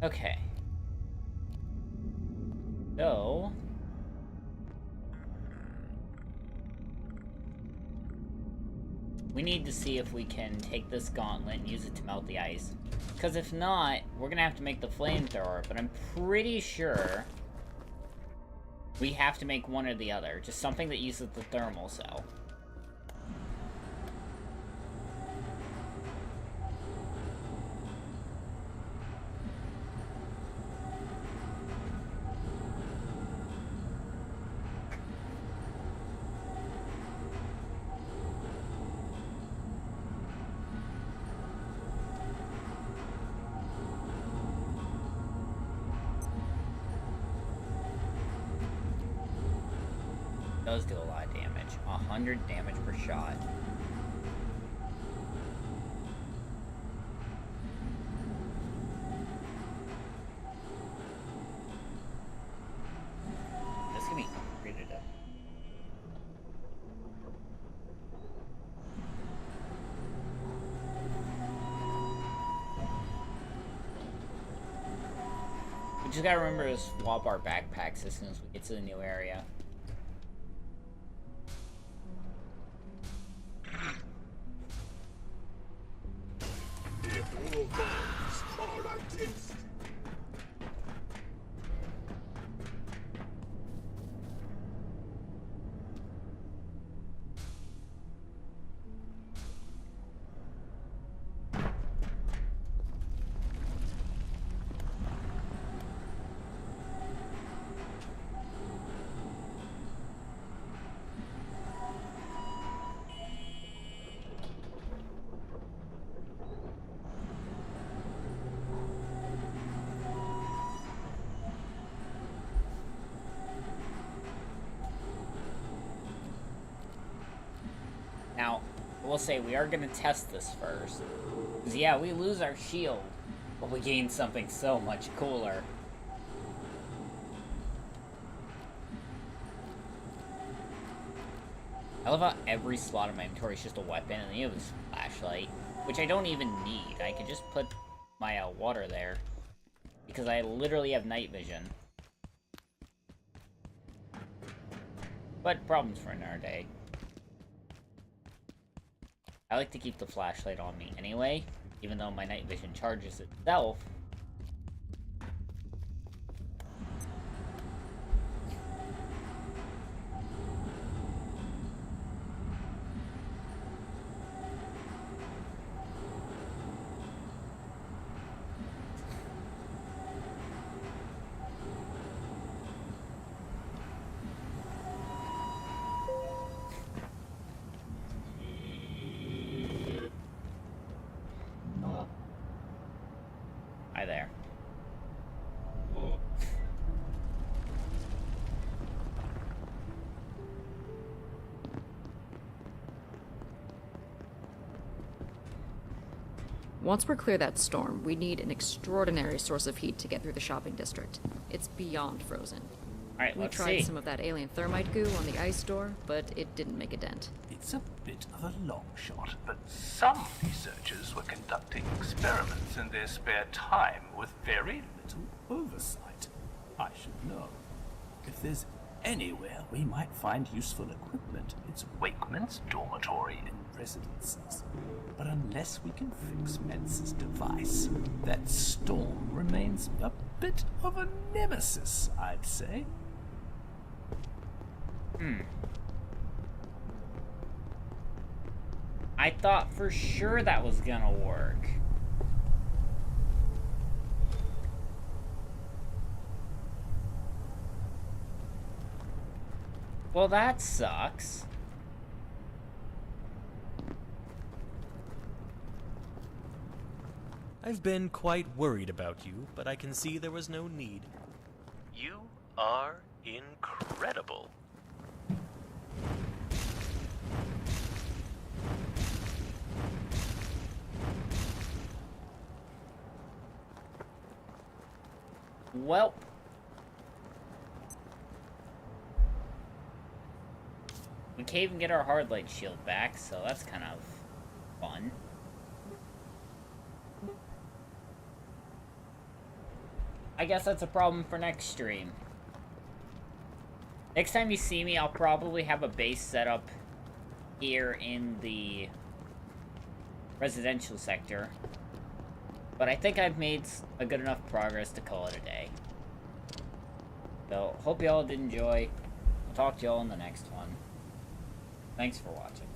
Okay. So... we need to see if we can take this gauntlet and use it to melt the ice. Because if not, we're gonna have to make the flamethrower, but I'm pretty sure we have to make one or the other. Just something that uses the thermal cell. Does do a lot of damage. 100 damage per shot. This can be upgraded up. We just gotta remember to swap our backpacks as soon as we get to the new area. Now, we'll say we are going to test this first. Because, yeah, we lose our shield, but we gain something so much cooler. I love how every slot in my inventory is just a weapon, and then you have this flashlight, which I don't even need. I could just put my water there, because I literally have night vision. But problems for another day. I like to keep the flashlight on me anyway, even though my night vision charges itself. Hi there. Once we're clear that storm, we need an extraordinary source of heat to get through the shopping district. It's beyond frozen. Alright, We let's tried see. some of that alien thermite goo on the ice door, but it didn't make a dent. It's a bit of a long shot, but some researchers were conducting experiments in their spare time with very little oversight. I should know. If there's Anywhere we might find useful equipment, it's Wakeman's dormitory and residences. But unless we can fix Mensa's device, that storm remains a bit of a nemesis, I'd say. I thought for sure that was gonna work. Well, that sucks. I've been quite worried about you, but I can see there was no need. You are incredible. Well. We can't even get our hard light shield back, so that's kind of fun. I guess that's a problem for next stream. Next time you see me, I'll probably have a base set up here in the residential sector. But I think I've made a good enough progress to call it a day. So, hope y'all did enjoy. I'll talk to y'all in the next one. Thanks for watching.